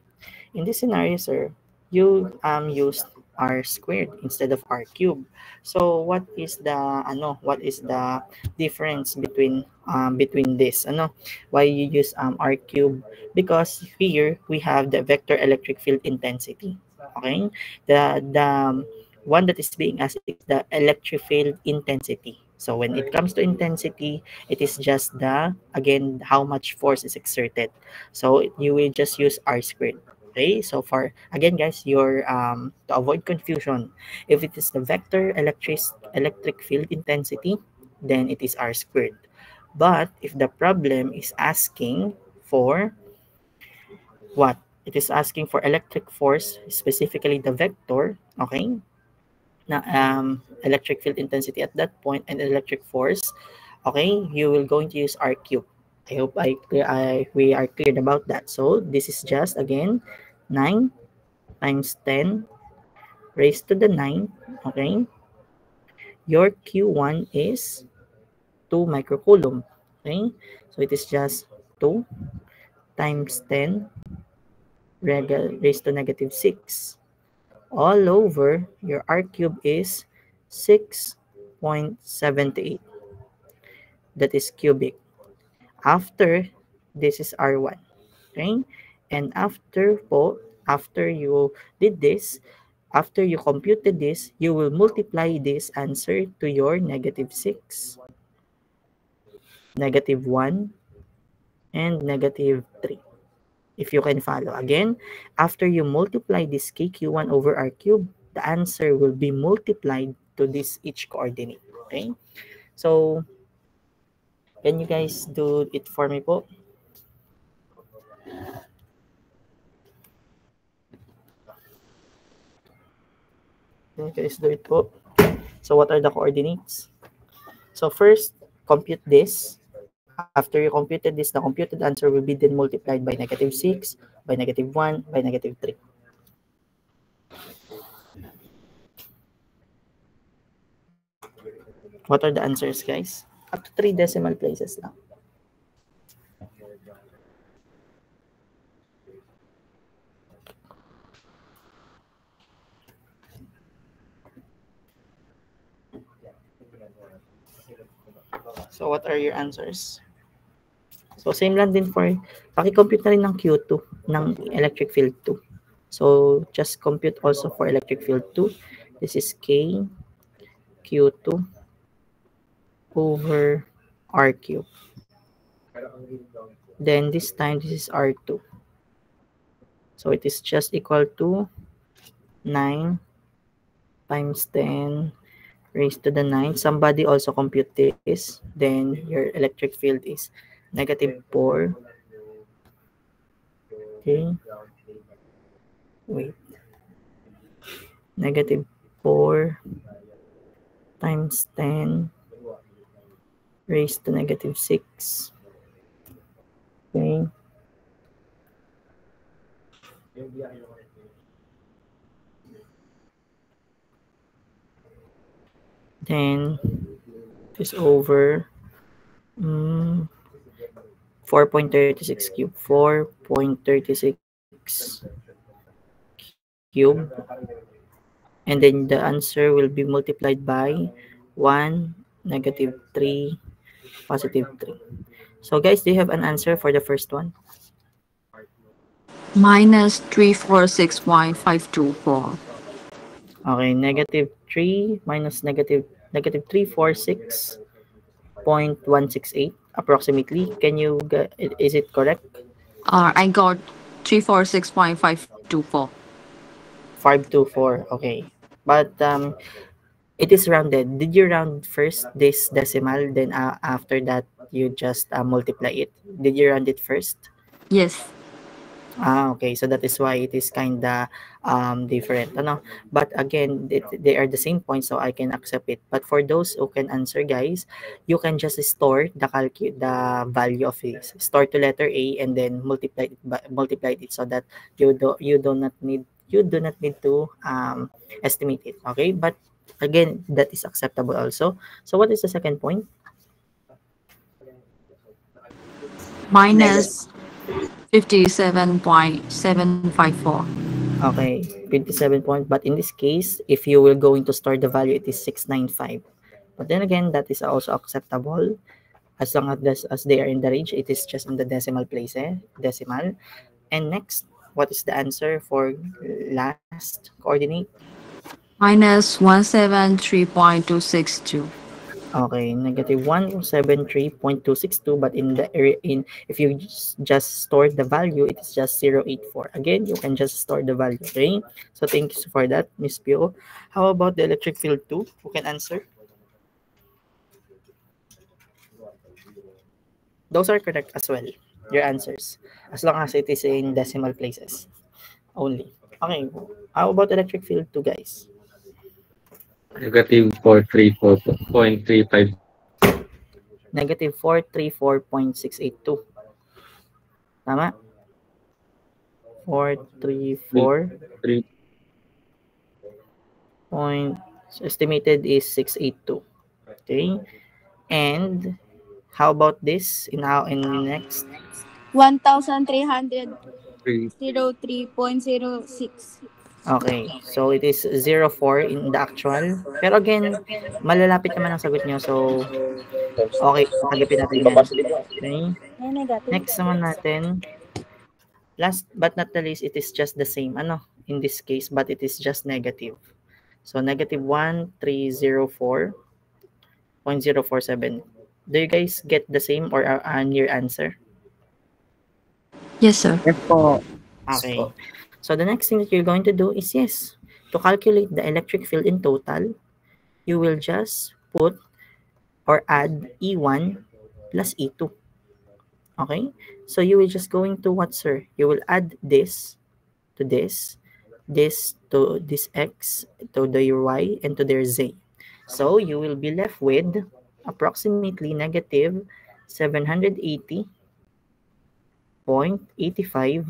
In this scenario, sir, you used r squared instead of r cubed. So what is the difference between this? Why you use r cubed? Because here we have the vector electric field intensity. Okay, the one that is being asked is the electric field intensity. So when it comes to intensity, it is just again how much force is exerted. So you will just use r squared. Okay, so for again guys, your to avoid confusion, if it is the vector electric field intensity, then it is r squared. But if the problem is asking for what? it is asking for electric force, specifically the vector, okay? Na, electric field intensity at that point and electric force, okay? You will going to use R cube. I hope we are cleared about that. So this is just, again, 9 times 10 raised to the 9, okay? Your Q1 is 2 microcoulomb, okay? So it is just 2 times 10 raised to negative 6 all over your R cube is 6.78. That is cubic. After, this is R1, okay? And after you did this, after you computed this, you will multiply this answer to your negative 6, negative 1, and negative 3. If you can follow. Again, after you multiply this KQ1 over R cube, the answer will be multiplied to this each coordinate. Okay? So, can you guys do it for me po? Can you guys do it po? So, what are the coordinates? So, first, compute this. After you computed this, the computed answer will be then multiplied by negative 6, by negative 1, by negative 3. What are the answers, guys? Up to 3 decimal places now. So, what are your answers? So, same lang din for, paki-compute na rin ng Q2, ng electric field 2. So, just compute also for electric field 2. This is K, Q2 over R cube. Then, this time, this is R2. So, it is just equal to 9 times 10 raised to the 9. Somebody also compute this. Then, your electric field is negative 4. Okay. Wait. Negative 4 times 10 raised to negative 6. Okay. Then, is over 4.36 cube. 4.36 cube. And then the answer will be multiplied by 1, negative 3, positive 3. So guys, do you have an answer for the first one? Minus 346.524. Okay, negative 3 minus negative 346.168 approximately. Can you get, is it correct? I got 346.524. 524, okay. But it is rounded. Did you round first this decimal, then after that you just multiply it? Did you round it first? Yes. Okay, so that is why it is kinda different, ano? But again, they are the same points, so I can accept it. But for those who can answer, guys, you can just store the value of this. Store to letter A and then multiply it so that you do not need to estimate it. Okay, but again, that is acceptable also. So what is the second point? Minus 57.754. Okay, 57 point. But in this case, if you will going to store the value, it is 695. But then again, that is also acceptable as long as they are in the range. It is just in the decimal place, decimal. And next, what is the answer for last coordinate? Minus 173.262. Okay, negative 173.262, but in the area if you just store the value, it is just 0.84. Again, you can just store the value. Okay, so thank you for that, Miss Pio. How about the electric field 2? Who can answer? Those are correct as well. your answers, as long as it is in decimal places only. Okay, how about electric field 2, guys? Negative 434.35. Negative 434.682. Tama? 434 3. point, so estimated is 682. Okay, and how about this in next? 1,303.06. Okay, so it is 04 in the actual, pero again malalapit naman ang sagot nyo, so okay, tagapin natin yan. Okay, May negative. next naman natin, last but not the least, it is just the same in this case, but it is just negative. So negative 1304.047. Do you guys get the same or a near answer? Yes, sir. Yes po. Okay. So the next thing that you're going to do is, yes, to calculate the electric field in total, you will just put or add E1 plus E2. Okay? So you will just going to what, sir? You will add this to this to this X, to their Y, and to their Z. So you will be left with approximately negative 780.85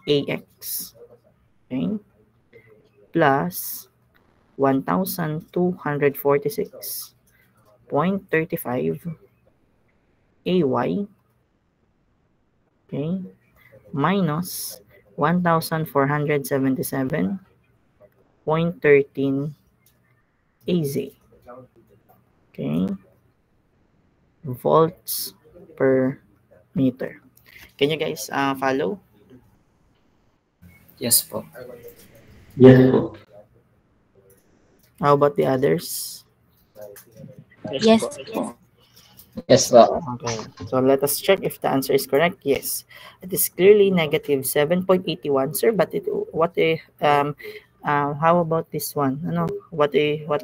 AX, okay, plus 1,246.35 AY, okay, minus 1,477.13 AZ, okay, volts per meter. Can you guys follow? Yes po. Yes po. How about the others? Yes. Yes po. Okay, so let us check if the answer is correct. Yes, it is clearly negative 7.81, sir. But how about this one? What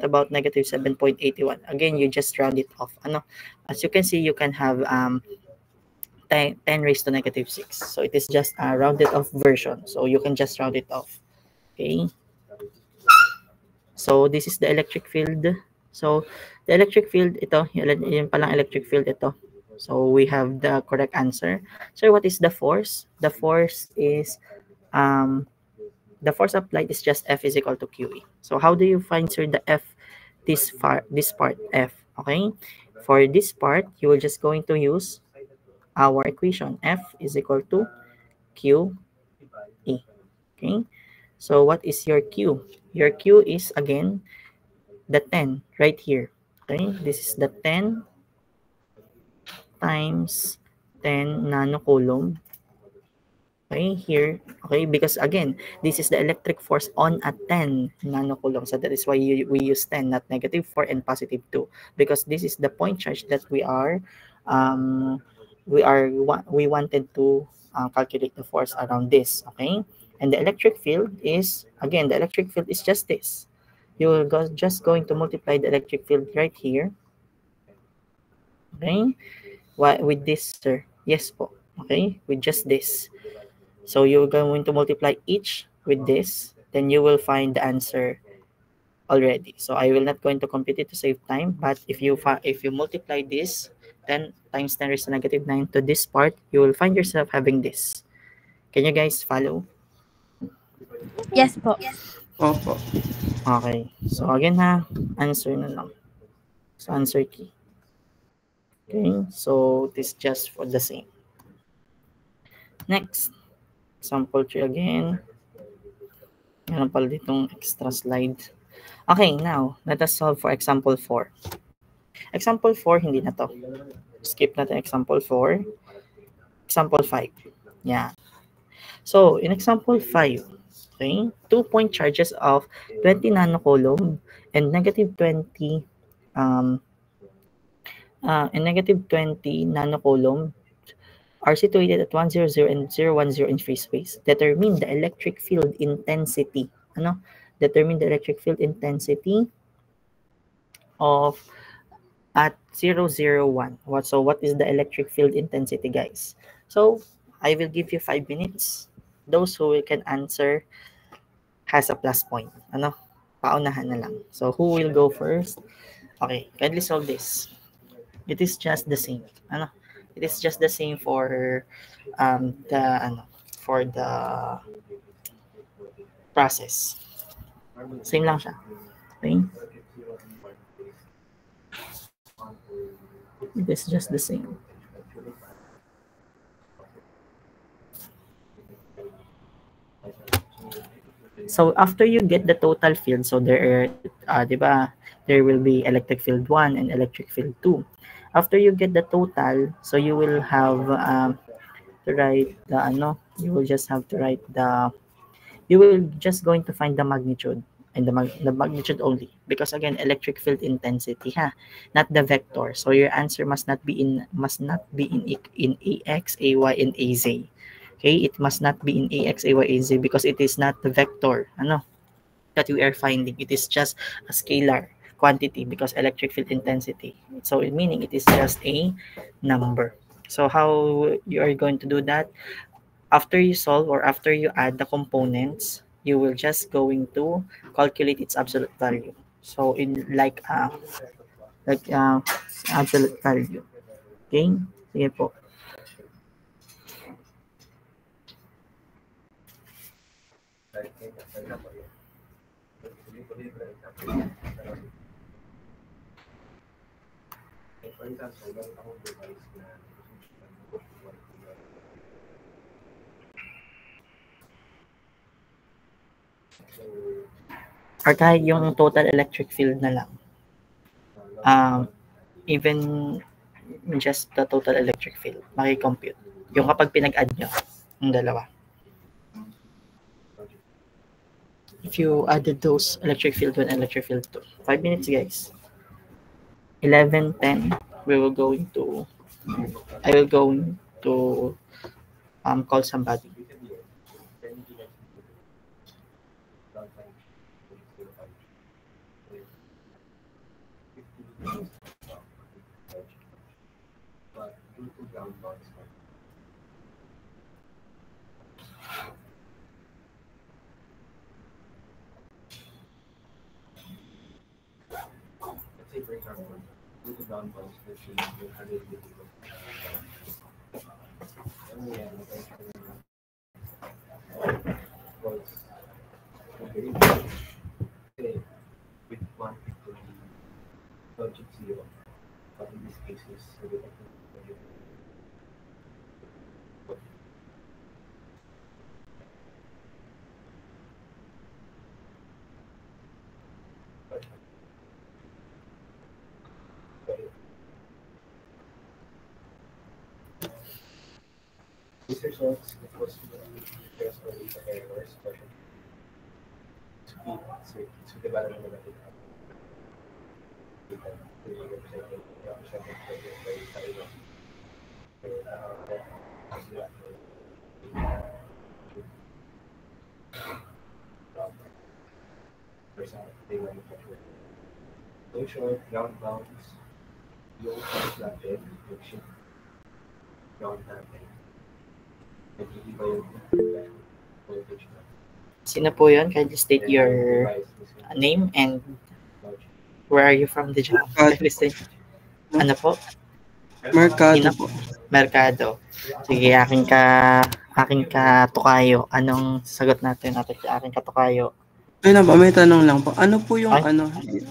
about negative 7.81? Again, you just round it off. As you can see, you can have 10 raised to negative 6. So it is just a rounded off version. So you can just round it off. Okay. So this is the electric field. So the electric field, ito, yun palang electric field ito. So we have the correct answer. So what is the force? The force is, the force applied is just F is equal to QE. So how do you find, sir, the F, this part F, okay? For this part, you will just going to use our equation. F is equal to QE, okay? So what is your Q? Your Q is, again, the 10 right here. Okay, this is the 10 times 10 nanocoulomb. Okay, here. Okay, because again, this is the electric force on a 10 nanocoulomb. So that is why we use 10, not negative 4 and positive 2, because this is the point charge that we wanted to calculate the force around this. Okay, and the electric field is, again, the electric field is just this. You will just going to multiply the electric field right here. Okay, with this, sir? Yes po. Okay, with just this. So you're going to multiply each with this, then you will find the answer already. So I will not going to compute it to save time, but if you multiply this 10 times 10 raised to negative 9 to this part, you will find yourself having this. Can you guys follow? Yes po. Opo. Okay. So again answer na lang. So answer key. Okay. So this is just for the same. Next. Example 3 again. Meron pala ditong extra slide. Okay, now, let us solve for example 4. Example 4, hindi na to. Skip natin example 4. Example 5. Yeah. So, in example 5, okay, 2-point charges of 20 nanocoulomb and negative 20 nanocoulomb are situated at 100 and 010 in free space. Determine the electric field intensity. Determine the electric field intensity of at 001. What is the electric field intensity, guys? So I will give you 5 minutes. Those who can answer has a plus point. Ano? Paunahan na lang. So who will go first? Okay, kindly solve this. It is just the same. Ano? It is just the same for the process. Same lang siya. Okay? It is just the same. So after you get the total field, so there are, there will be electric field 1 and electric field 2. After you get the total, so you will have to write the you will just have to write you will just going to find the magnitude and the magnitude only, because again, electric field intensity, not the vector. So your answer must not be in ax, ay, and az. Okay, it must not be in ax, ay, az, because it is not the vector that we are finding. It is just a scalar quantity, because electric field intensity, so meaning it is just a number. So how you are going to do that? After you solve or after you add the components, you will just going to calculate its absolute value. So in absolute value. Okay? Sige po. Or kahit yung total electric field na lang. Even just the total electric field, maki-compute. Yung kapag pinag-add nyo, yung dalawa. If you added those electric field 1 and electric field 2. 5 minutes, guys. 11:10, I will going to call somebody. These results was just only the errors version. So development of it. So short ground bounds, low flatted, ground damping. Sino po yun? Can you state your name and where are you from, the job? Ano po? Mercado po. Mercado. Sige, aking katukayo. Anong sagot natin sa aking katukayo? Ayun na po, may tanong lang po. Ano po yung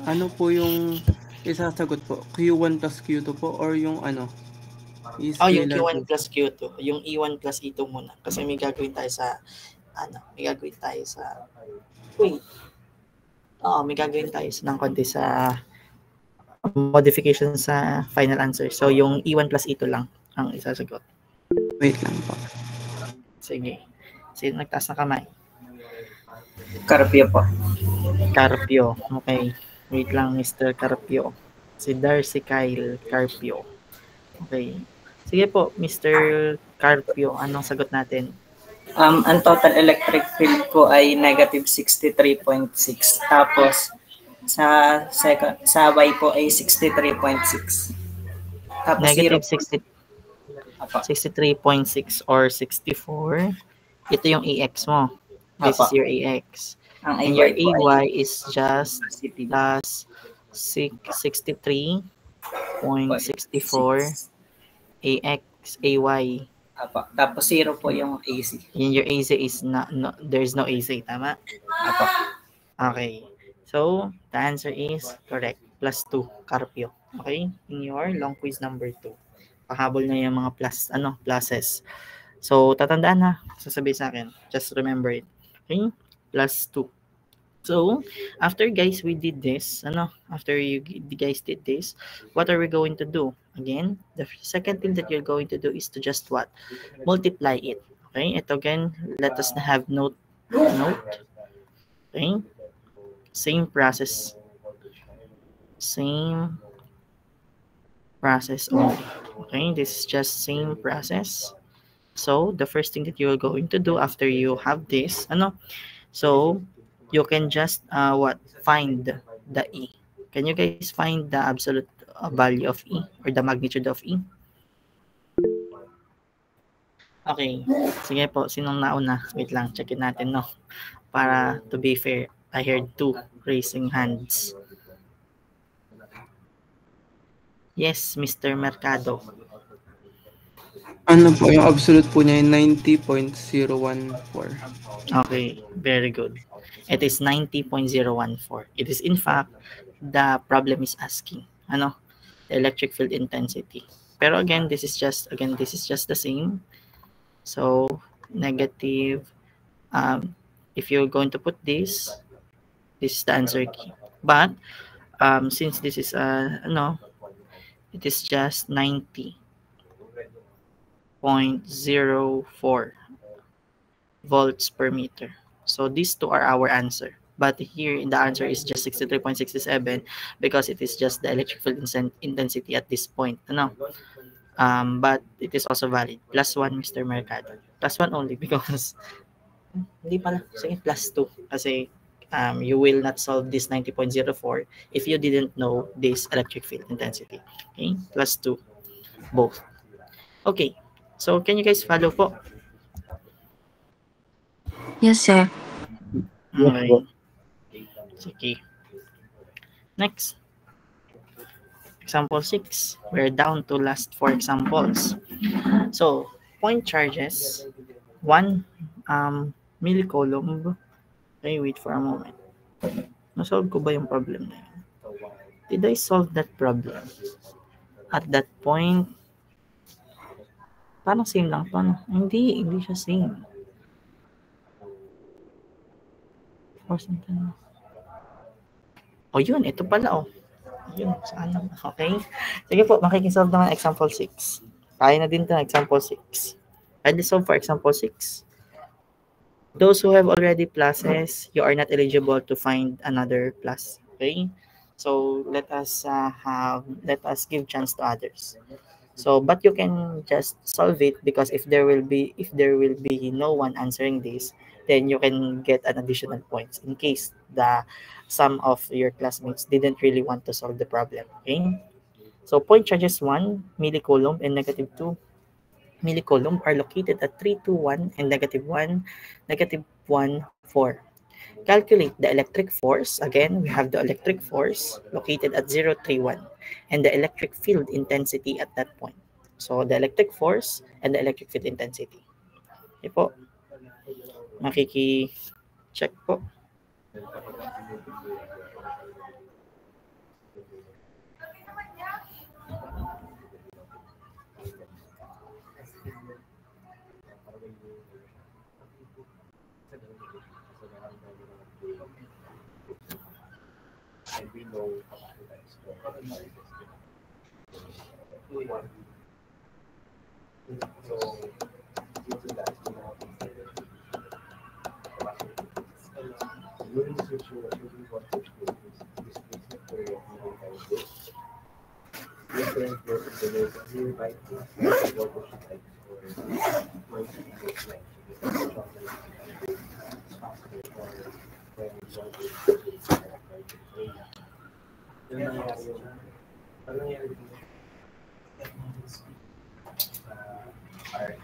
ano po yung isasagot po? Q1 plus Q2 po or yung yung Q1 plus Q2. Yung E1 plus E2 muna. Kasi may gagawin tayo sa may gagawin tayo ng konti sa modification sa final answer. So yung E1 plus E2 lang ang isasagot. Wait lang po. Sige. Sino nagtaas na kamay? Carpio po. Carpio. Okay. Wait lang, Mr. Carpio. Si Darcy Kyle Carpio. Okay. Sige po, Mr. Carpio, anong sagot natin? Ang total electric field po ay negative 63.6. Tapos, Sa Y po ay 63.6. Tapos 0 Negative po. 60, Apo. 63.6 or 64. Ito yung AX mo. This is Apo. your AX. Ang And your AY po ay AY is just positive. plus 63.64 AX, AY. Apo. Tapos 0 po yung AC. And your AC is not, no, there's no AC, tama? Apo. Okay. So, the answer is correct. Plus 2, Carpio. Okay? In your long quiz number 2. Pahabol na yung mga pluses. So, tatandaan na. Sasabihin sa akin. Just remember it. Okay? Plus 2. So, after guys, we did this. After you guys did this, what are we going to do? Again, the second thing that you're going to do is to just what? Multiply it. Okay? Ito again, let us have note. Okay? Same process. Same process only. Okay? This is just same process. So, the first thing that you are going to do after you have this, so, you can just, find the E. Can you guys find the absolute value of E or the magnitude of E? Okay. Sige po, sinong nauna? Wait lang, checkin natin, no? Para to be fair, I heard 2 raising hands. Yes, Mr. Mercado. Ano po, yung absolute po niya ay 90.014. Okay, very good. It is 90.014. It is in fact, the problem is asking, the electric field intensity. Pero again, this is just the same. So, negative, if you're going to put this is the answer key. But, since this is, it is just 90.04 volts per meter. So these two are our answer. But here in the answer is just 63.67 because it is just the electric field intensity at this point. But it is also valid. Plus 1, Mr. Mercado. Plus 1 only because hindi pala. Sige, plus 2. Kasi you will not solve this 90.04 if you didn't know this electric field intensity. Okay? Plus 2. Both. Okay. So, can you guys follow po? Yes, sir. Okay. Sige. Next. Example 6. We're down to last 4 examples. So, point charges. 1 millicoulomb. Okay, wait for a moment. Nasolve ko ba yung problem na yun? Did I solve that problem? At that point, parang same lang to, no? Hindi siya same. O yun, ito pala, Yun, saan lang. Okay? Sige po, makikisolve naman example 6. Kaya na din ito example 6. I'll solve for example 6. Those who have already pluses, you are not eligible to find another plus. Okay? So, let us give chance to others. So, but you can just solve it because if there will be no one answering this, then you can get an additional points in case some of your classmates didn't really want to solve the problem. Okay? So, point charges 1 millicoulomb and negative 2 millicoulomb are located at 3, 2, 1 and negative 1, 4. Calculate the electric force. Again, we have the electric force located at 0, 3, 1 and the electric field intensity at that point. So, the electric force and the electric field intensity. Okay po. Makiki-check po. And we know capacitance. So, due to that, we have during the situation, we want to do displacement period by this. Different versus the nearby voltage types or voltage like Ano nangyari dito? Alright.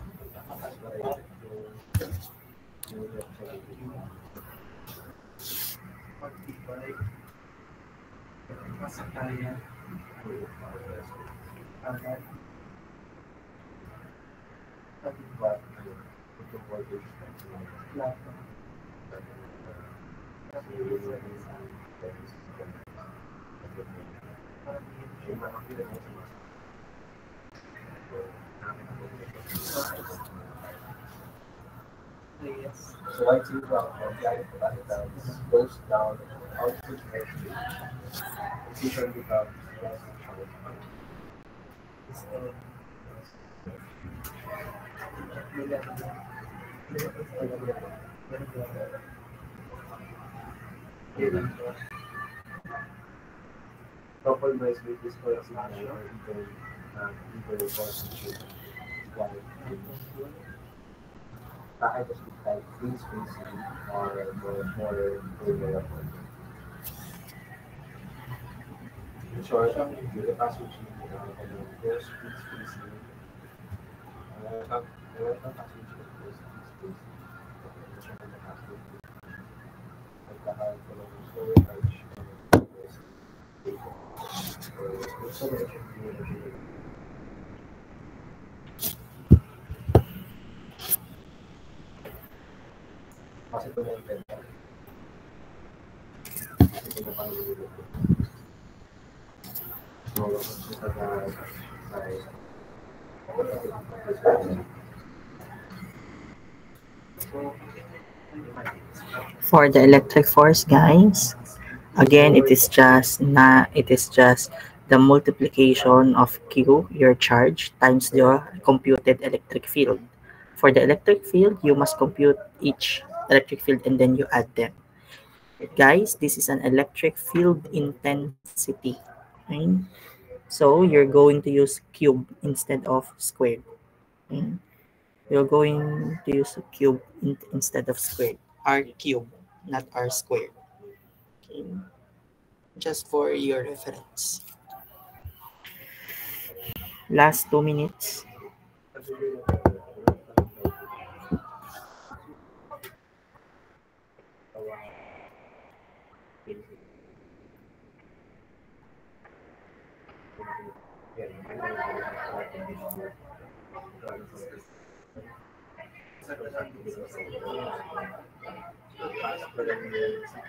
Pag-ibay. Masakaya. Agad. Pag-ibay. Lato. So Y2 goes down, output actually. It's usually becomes less couple ways with this policy or either constitute kahit just type free spacing or more available. In short, the passage there's free spacing. For the electric force, guys, again, it is just the multiplication of Q, your charge, times the computed electric field. For the electric field, you must compute each electric field and then you add them. Guys, this is an electric field intensity. Okay? So you're going to use cube instead of squared. Okay? You're going to use a cube instead of squared. R cube, not R squared. Okay? Just for your reference. Last 2 minutes.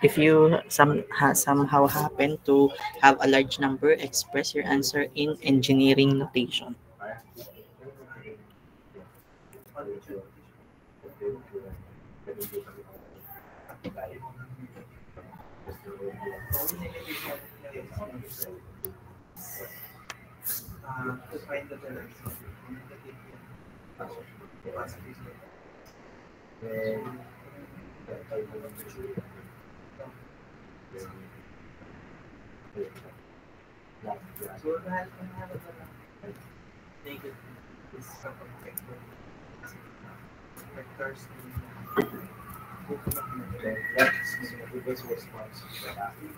If you somehow happen to have a large number, express your answer in engineering notation. To find the balance. So lahat ng negative is vectors that's response to the average.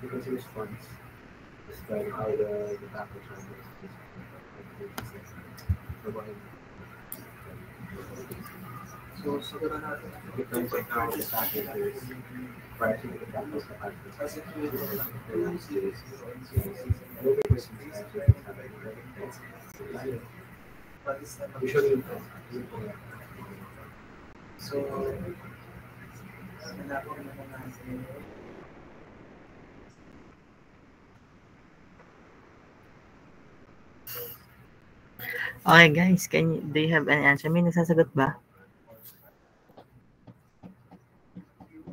Because response is like how the package so siguro natin depends on how the package is prior to the package as it usually so Okay guys, do you have any answer? May nasasagot ba?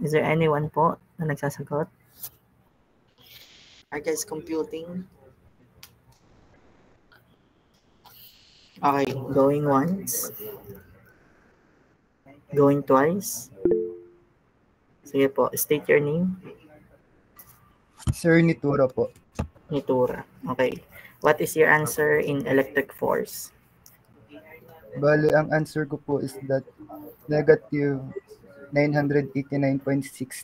Is there anyone po na nagsasagot? Are guys computing? Okay, going once. Going twice. Sige po, state your name. Sir Nitura po. Nitura. Okay. What is your answer in electric force? Bale, ang answer ko po is that negative 989.6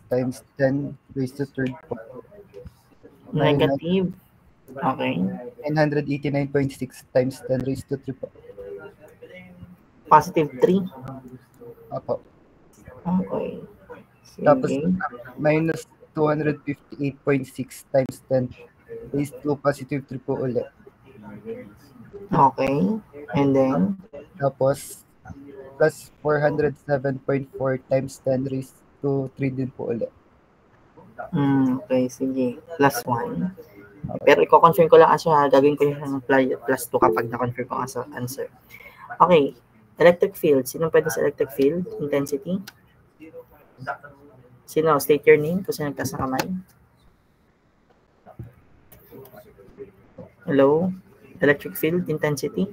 times 10 raised to third po. Negative. Okay. 989.6 times 10 raised to 3 po. Positive 3. Opo. Okay. Tapos, Sige. minus 258.6 times 10 raised to positive 3 po ulit. Okay. And then, Tapos, plus 407.4 times 10 raised to 3 din po ulit. okay, sige. Plus 1. Pero i-confirm ko lang answer ha. Gagawin ko yung plus 2 kapag na-confirm ko ang answer. Okay. Electric field. Sino pwede sa electric field? Intensity? Sino? State your name kung sino nagtaas na kamay. Hello? Electric field intensity?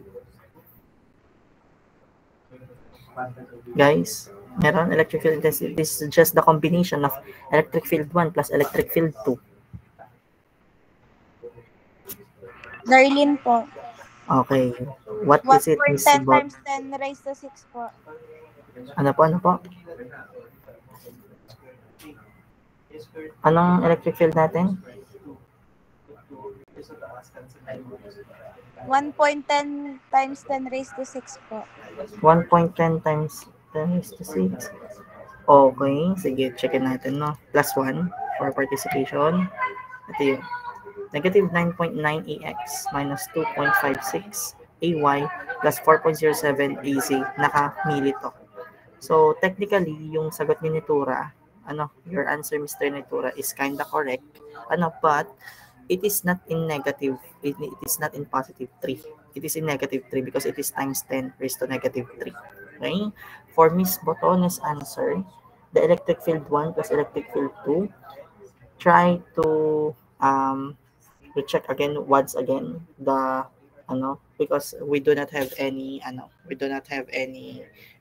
Guys, meron electric field intensity. This is just the combination of electric field 1 plus electric field 2. Darlene po. Okay. What is it, Miss 1.10 Bot? times 10 raised to 6 po. Ano po? Anong electric field natin? 1.10 times 10 raised to 6 po. 1.10 times 10 raised to 6. Okay. Sige, checkin natin, no? Plus 1 for participation. Ito yun. Negative 9.9 AX minus 2.56 AY plus 4.07 AZ. Naka-mili to. So, technically, yung sagot ni Nitura, your answer, Mr. Nitura, is kinda correct. But it is not in negative. It is not in positive 3. It is in negative 3 because it is times 10 raised to negative 3. Okay? For Miss Botones' answer, the electric field 1 plus electric field 2, try to check again once again the because we do not have any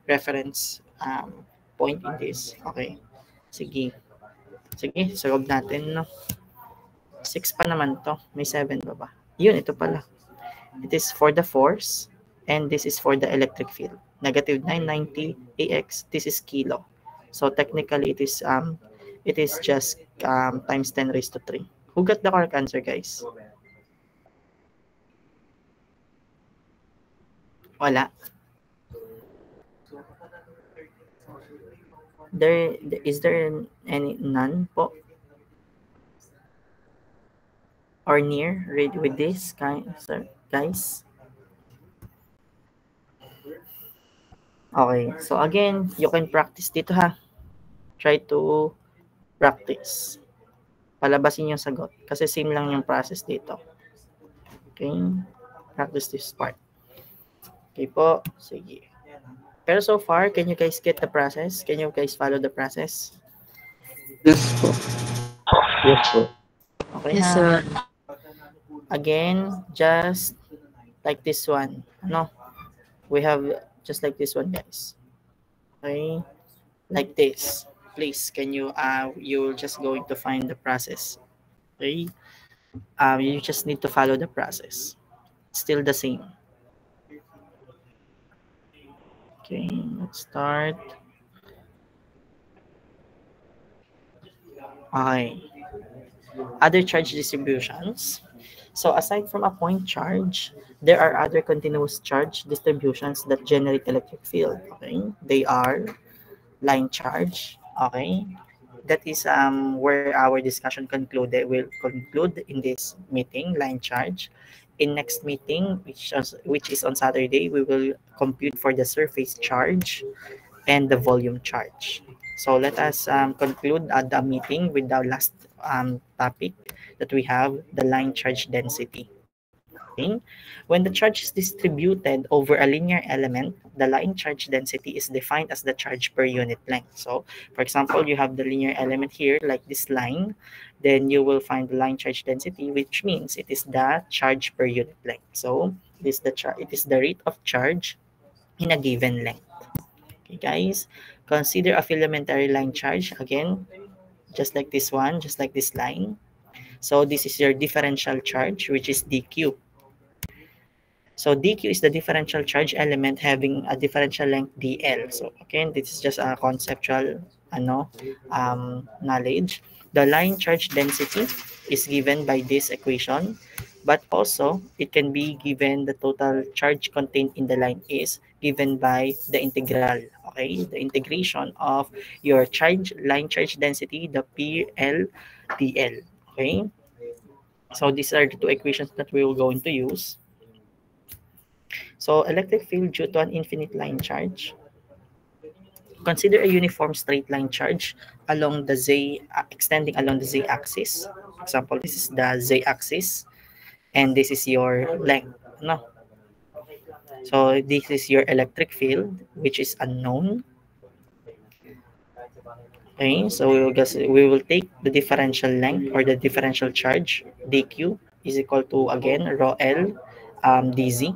reference point in this. Okay. Sige, solve natin, no? 6 pa naman to. May 7 ba? Yun, ito pala. It is for the force and this is for the electric field. Negative 990 AX, this is kilo. So technically it is just times 10 raised to 3. Who got the correct answer, guys? Wala. Is there any none po? Or near read with this guys? Okay, so again, you can practice dito ha. Try to practice. Palabasin yung sagot. Kasi same lang yung process dito. Okay? Practice this part. Okay po. Sige. Pero so far, can you guys get the process? Can you guys follow the process? Yes po. Yes po. Okay, Yes, ha? sir. Again, just like this one. We have just like this one, guys. Okay? Like this. Please, can you, you're just going to find the process. Okay? You just need to follow the process. Still the same. Okay, let's start. Okay. Other charge distributions. So aside from a point charge, there are other continuous charge distributions that generate electric field. Okay, they are line charge. Okay, that is where our discussion concluded. Will conclude in this meeting, line charge. In next meeting, which is on Saturday, we will compute for the surface charge and the volume charge. So let us conclude the meeting with the last topic that we have, the line charge density. Okay? When the charge is distributed over a linear element, the line charge density is defined as the charge per unit length. So, for example, you have the linear element here, like this line, then you will find the line charge density, which means it is the charge per unit length. So, it is the rate of charge in a given length. Okay, guys, consider a filamentary line charge. Again, just like this one, just like this line. So, this is your differential charge, which is dq. So dq is the differential charge element having a differential length dl. So again, this is just a conceptual knowledge. The line charge density is given by this equation, but also it can be given the total charge contained in the line is given by the integral, okay? The integration of your line charge density, the PL dl, okay? So these are the two equations that we will going to use. So electric field due to an infinite line charge. Consider a uniform straight line charge along the z extending along the z-axis. Example, this is the z-axis, and this is your length. No. So this is your electric field, which is unknown. Okay, so we will take the differential length or the differential charge dq is equal to again rho l dz.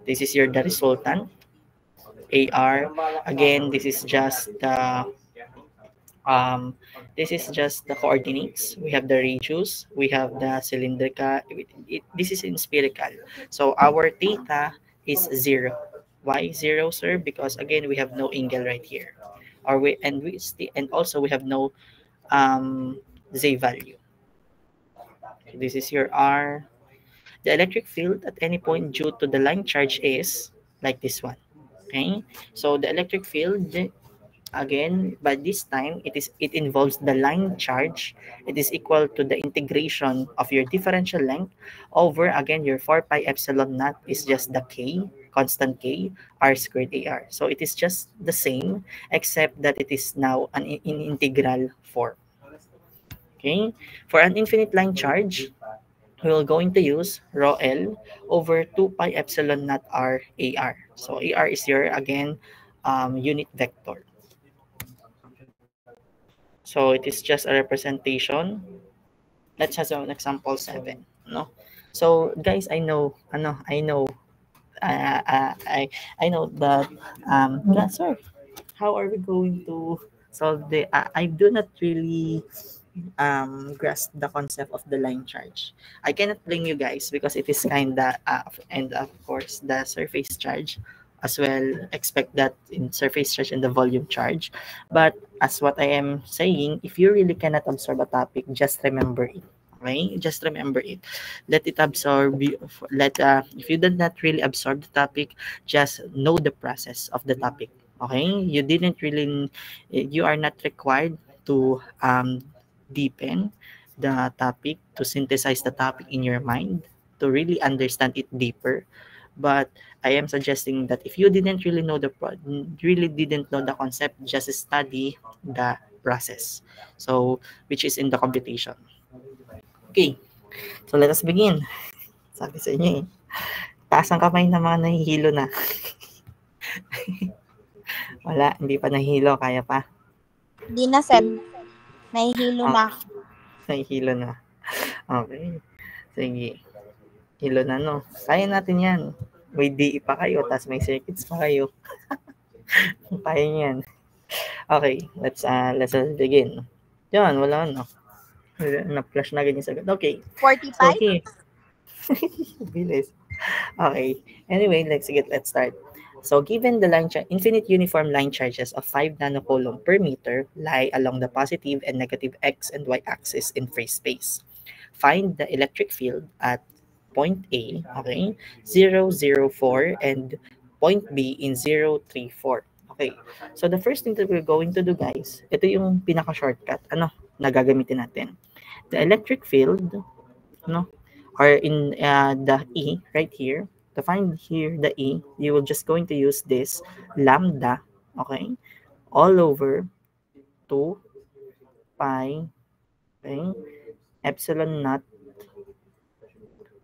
This is the resultant. AR, again, this is just the coordinates. We have the radius, we have the cylindrical. This is in spherical. So our theta is 0. Why 0, sir? Because again we have no angle right here, and also we have no z value. This is your R. The electric field at any point due to the line charge is like this one. Okay, so the electric field, again, but this time it involves the line charge. It is equal to the integration of your differential length over, again, your 4 pi epsilon naught is just the k, constant k, r squared ar. So it is just the same, except that it is now in integral form. Okay, for an infinite line charge, we're going to use rho L over 2 pi epsilon naught r AR. So AR is your, again, unit vector. So it is just a representation. Let's have an example 7. No? So guys, I know that, sir, how are we going to solve the, I do not really grasp the concept of the line charge. I cannot blame you guys because it is kinda and of course the surface charge as well. Expect that in surface charge and the volume charge. But as what I am saying, if you really cannot absorb a topic, just remember it. Okay, just remember it. Let it absorb. If you did not really absorb the topic, just know the process of the topic. Okay, you are not required to deepen the topic, to synthesize the topic in your mind, to really understand it deeper. But I am suggesting that if you didn't know the concept, just study the process. So, which is in the computation. Okay, so let us begin. Sabi sa inyo taas ang kamay na mga nahihilo na. Wala, hindi pa nahihilo, kaya pa. Di na, Seb. Nahihilo na. Nahihilo na. Okay. Sige. Hilo na, no? Kaya natin yan. May DE pa kayo, tapos may circuits pa kayo. Kaya yan. Okay, let's begin. Yan, wala, no? Na-flash na ganyan sagad. Okay. 45? Okay. Bilis. Okay. Anyway, let's start. So, given the infinite uniform line charges of 5 nanocoulomb per meter lie along the positive and negative x and y axis in free space. Find the electric field at point A, okay, 0, 0, 4, and point B in 0, 3, 4. Okay. So, the first thing that we're going to do, guys, ito yung pinaka-shortcut, na gagamitin natin. The electric field, or in the E right here, to find here the E, you will just going to use this lambda, okay, all over 2 pi, okay, epsilon naught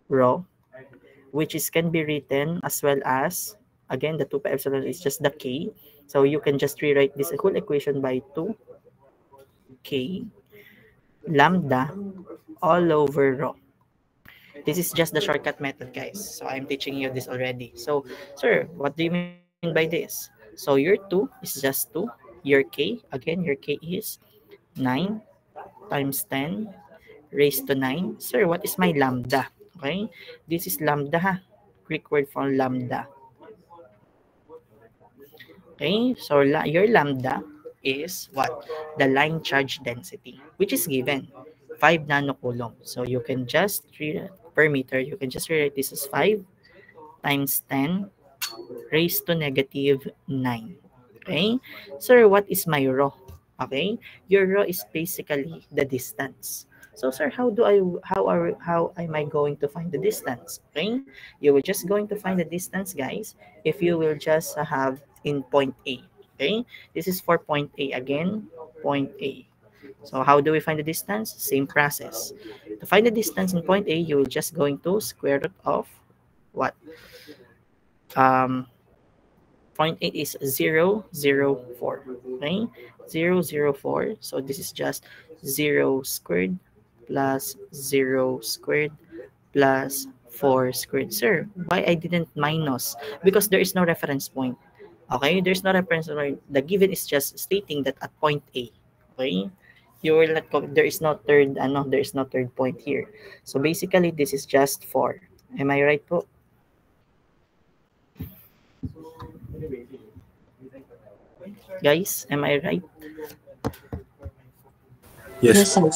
rho, which can be written as well as, again, the 2 pi epsilon is just the k, so you can just rewrite this whole equation by 2k lambda all over rho. This is just the shortcut method, guys. So I'm teaching you this already. So, sir, what do you mean by this? So your 2 is just 2. Your k, again, your k is 9 times 10 raised to 9. Sir, what is my lambda? Okay, this is lambda, Greek word for lambda. Okay, so your lambda is what? The line charge density, which is given 5 nanocoulomb. So you can just per meter, you can just rewrite this as 5 times 10 raised to negative 9. Okay? Sir, what is my rho? Okay? Your rho is basically the distance. So sir, how am I going to find the distance? Okay? You will just going to find the distance, guys, if you will just have in point A. Okay? This is for point A again, point A. So how do we find the distance? Same process. To find the distance in point A, you will just going to square root of what? 0.8 is 0.004. Okay? 0.004. So this is just 0 squared plus 0 squared plus 4 squared. Sir, why I didn't minus? Because there is no reference point. Okay? There's no reference point. The given is just stating that at point A. Okay? You will not there is no third there is no third point here. So basically this is just 4. Am I right po? Guys, am I right? Yes, sir.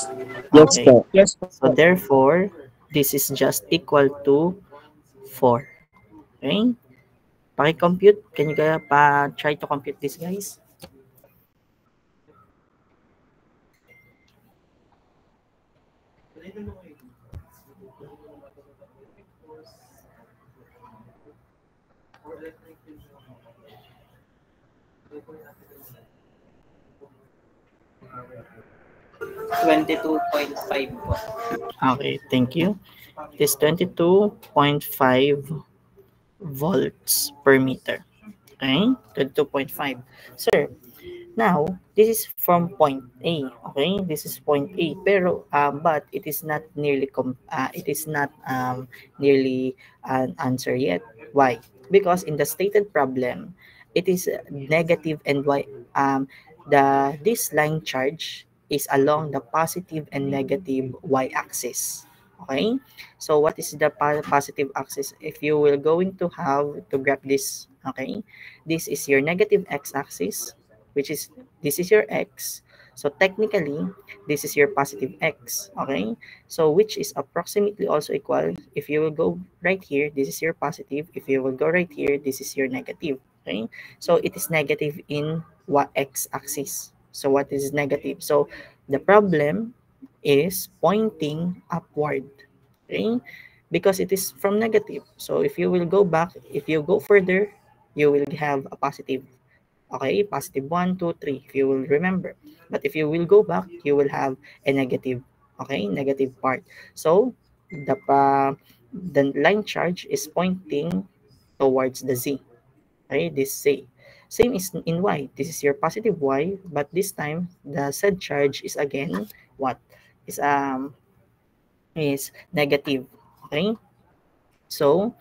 Yes, Okay. po. Yes, So therefore, this is just equal to 4. Okay? Paki-compute. Can you try to compute this, guys? $22.5 po. Okay, thank you. It is 22.5 volts per meter. Okay? 22.5. Sir, now, this is from point A. Okay? This is point A. Pero, but it is not nearly nearly an answer yet. Why? Because in the stated problem, it is negative and this line charge is along the positive and negative y-axis. Okay? So what is the positive axis? If you will going to have to graph this, okay? This is your negative x-axis, which is this is your x. So technically, this is your positive x, okay? So which is approximately also equal. If you will go right here, this is your positive. If you will go right here, this is your negative, okay? So it is negative in what x-axis. So what is negative? So the problem is pointing upward, okay? Because it is from negative. So if you will go back, if you go further, you will have a positive. Okay, positive 1, 2, 3, if you will remember. But if you will go back, you will have a negative, okay, negative part. So the line charge is pointing towards the z, okay, this z. Same is in y. This is your positive y, but this time the said charge is again what is negative, okay. So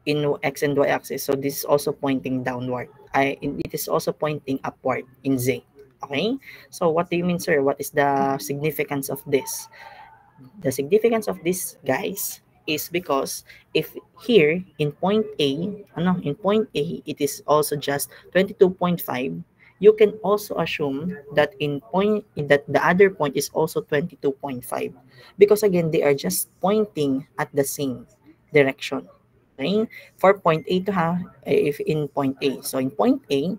in x and y axis, so this is also pointing downward. It is also pointing upward in z. Okay, so what do you mean, sir? What is the significance of this? The significance of this, guys, is because if here in point A, it is also just 22.5, you can also assume that that the other point is also 22.5, because again they are just pointing at the same direction. Okay? For point A to have, if in point A, so in point A,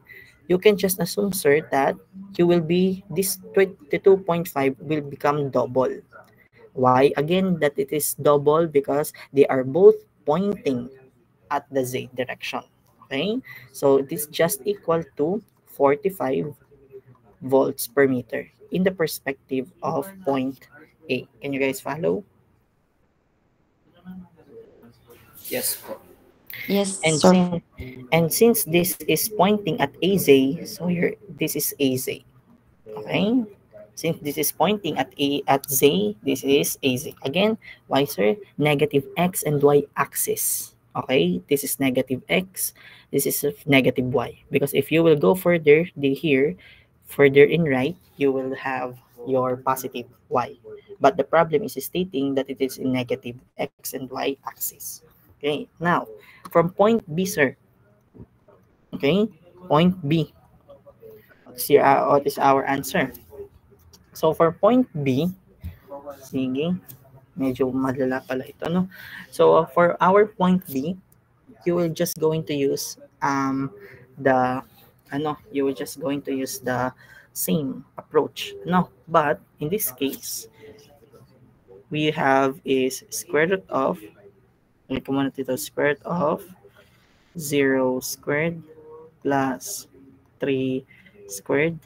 you can just assume, sir, that this 22.5 will become double. Why? Again, that it is double because they are both pointing at the z direction. Okay? So this just equal to 45 volts per meter in the perspective of point A. Can you guys follow? Yes po. Yes, And sir. since this is pointing at AZ, so this is AZ. Okay? Since this is pointing at Z, this is AZ. Again, why, sir? Negative x and y axis. Okay? This is negative x. This is negative y. Because if you will go further further in right, you will have your positive y. But the problem is stating that it is in negative x and y axis. Okay? Now, from point B, sir. Okay? Point B. See, what is our answer? So for point B, sige, medyo malala pala ito, no? So for our point B, you will just going to use the same approach, no? But in this case, we have is square root of, square root of 0 squared plus 3 squared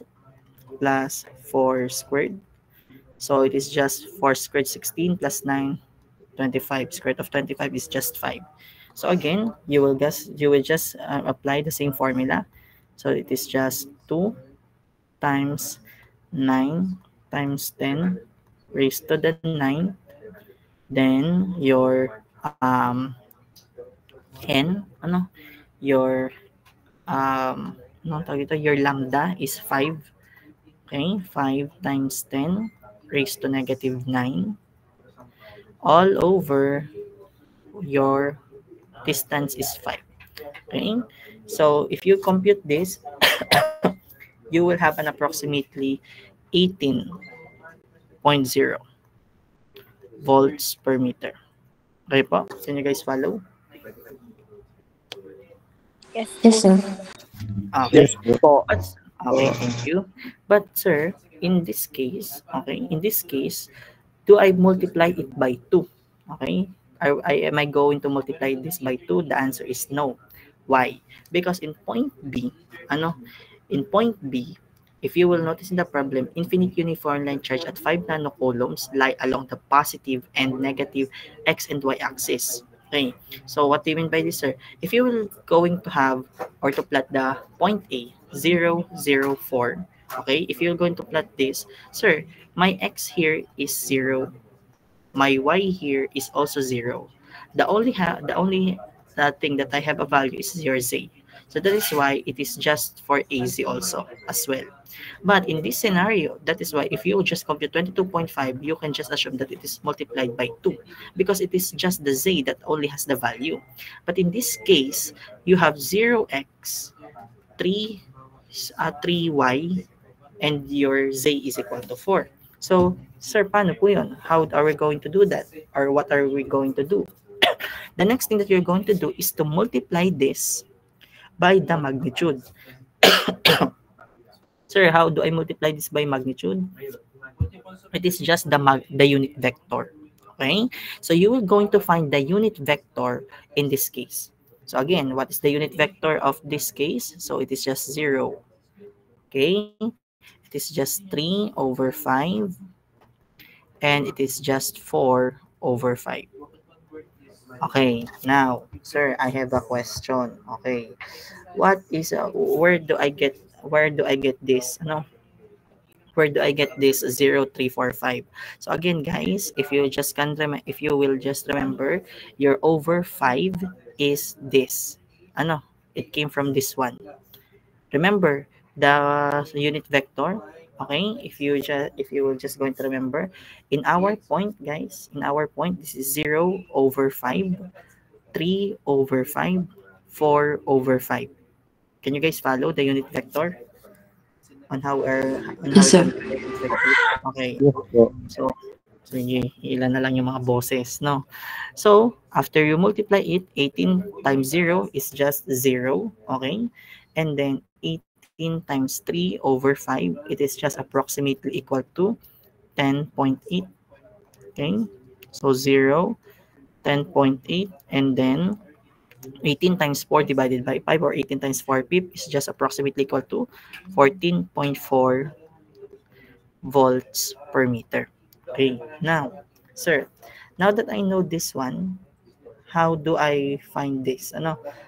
plus 4 squared. So it is just 4 squared 16 plus 9 25. Square root of 25 is just 5. So again, you will just apply the same formula. So it is just 2 times 9 times 10 raised to the 9. Then your n, your your lambda is 5. Okay, 5 times 10 raised to negative 9 all over your distance is 5. Okay, so if you compute this, you will have an approximately 18.0 volts per meter. Okay po? Can you guys follow? Yes. Yes, sir. Okay. Yes po. Okay, thank you. But sir, in this case, do I multiply it by 2? Okay? Am I going to multiply this by 2? The answer is no. Why? Because in point B, if you will notice in the problem, infinite uniform line charge at 5 nanocoulombs lie along the positive and negative x and y axis. Okay, so what do you mean by this, sir? If you will going to have or to plot the point A, 0, 0, 4, okay, if you're going to plot this, sir, my x here is 0, my y here is also 0. The only thing that I have a value is your z. So that is why it is just for AZ also as well. But in this scenario, that is why if you just compute 22.5, you can just assume that it is multiplied by 2 because it is just the z that only has the value. But in this case, you have 0x, 3y, and your z is equal to 4. So, sir, paano po yun? How are we going to do that? Or what are we going to do? The next thing that you're going to do is to multiply this by the magnitude. Sir, how do I multiply this by magnitude? It is just the unit vector. Okay? So you are going to find the unit vector in this case. So again, what is the unit vector of this case? So it is just 0. Okay? It is just 3 over 5. And it is just 4 over 5. Okay, now, sir, I have a question. Okay, what is where do I get this? Where do I get this 0, 3, 4, 5? So again, guys, if you will just remember, your over 5 is this. It came from this one. Remember the unit vector. Okay, if you will just going to remember, in our point, guys, this is 0 over 5, 3 over 5, 4 over 5. Can you guys follow the unit vector on how Yes, sir. Okay, Yes po. so sige, ilan na lang yung mga boses, no? So after you multiply it, 18 times 0 is just 0. Okay, and then 18 times 3 over 5, it is just approximately equal to 10.8. Okay, so 0, 10.8, and then 18 times 4 divided by 5, or 18 times 4 pip, is just approximately equal to 14.4 volts per meter. Okay, now, sir, now that I know this one, how do I find this?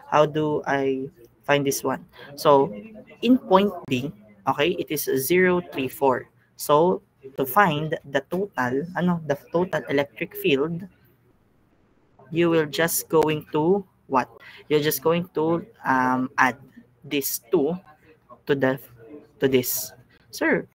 How do I find this one? So, in point B, okay, it is 0, 3, 4. So, to find the total electric field, you will just going to what? You're just going to add this 2 to this. Sir,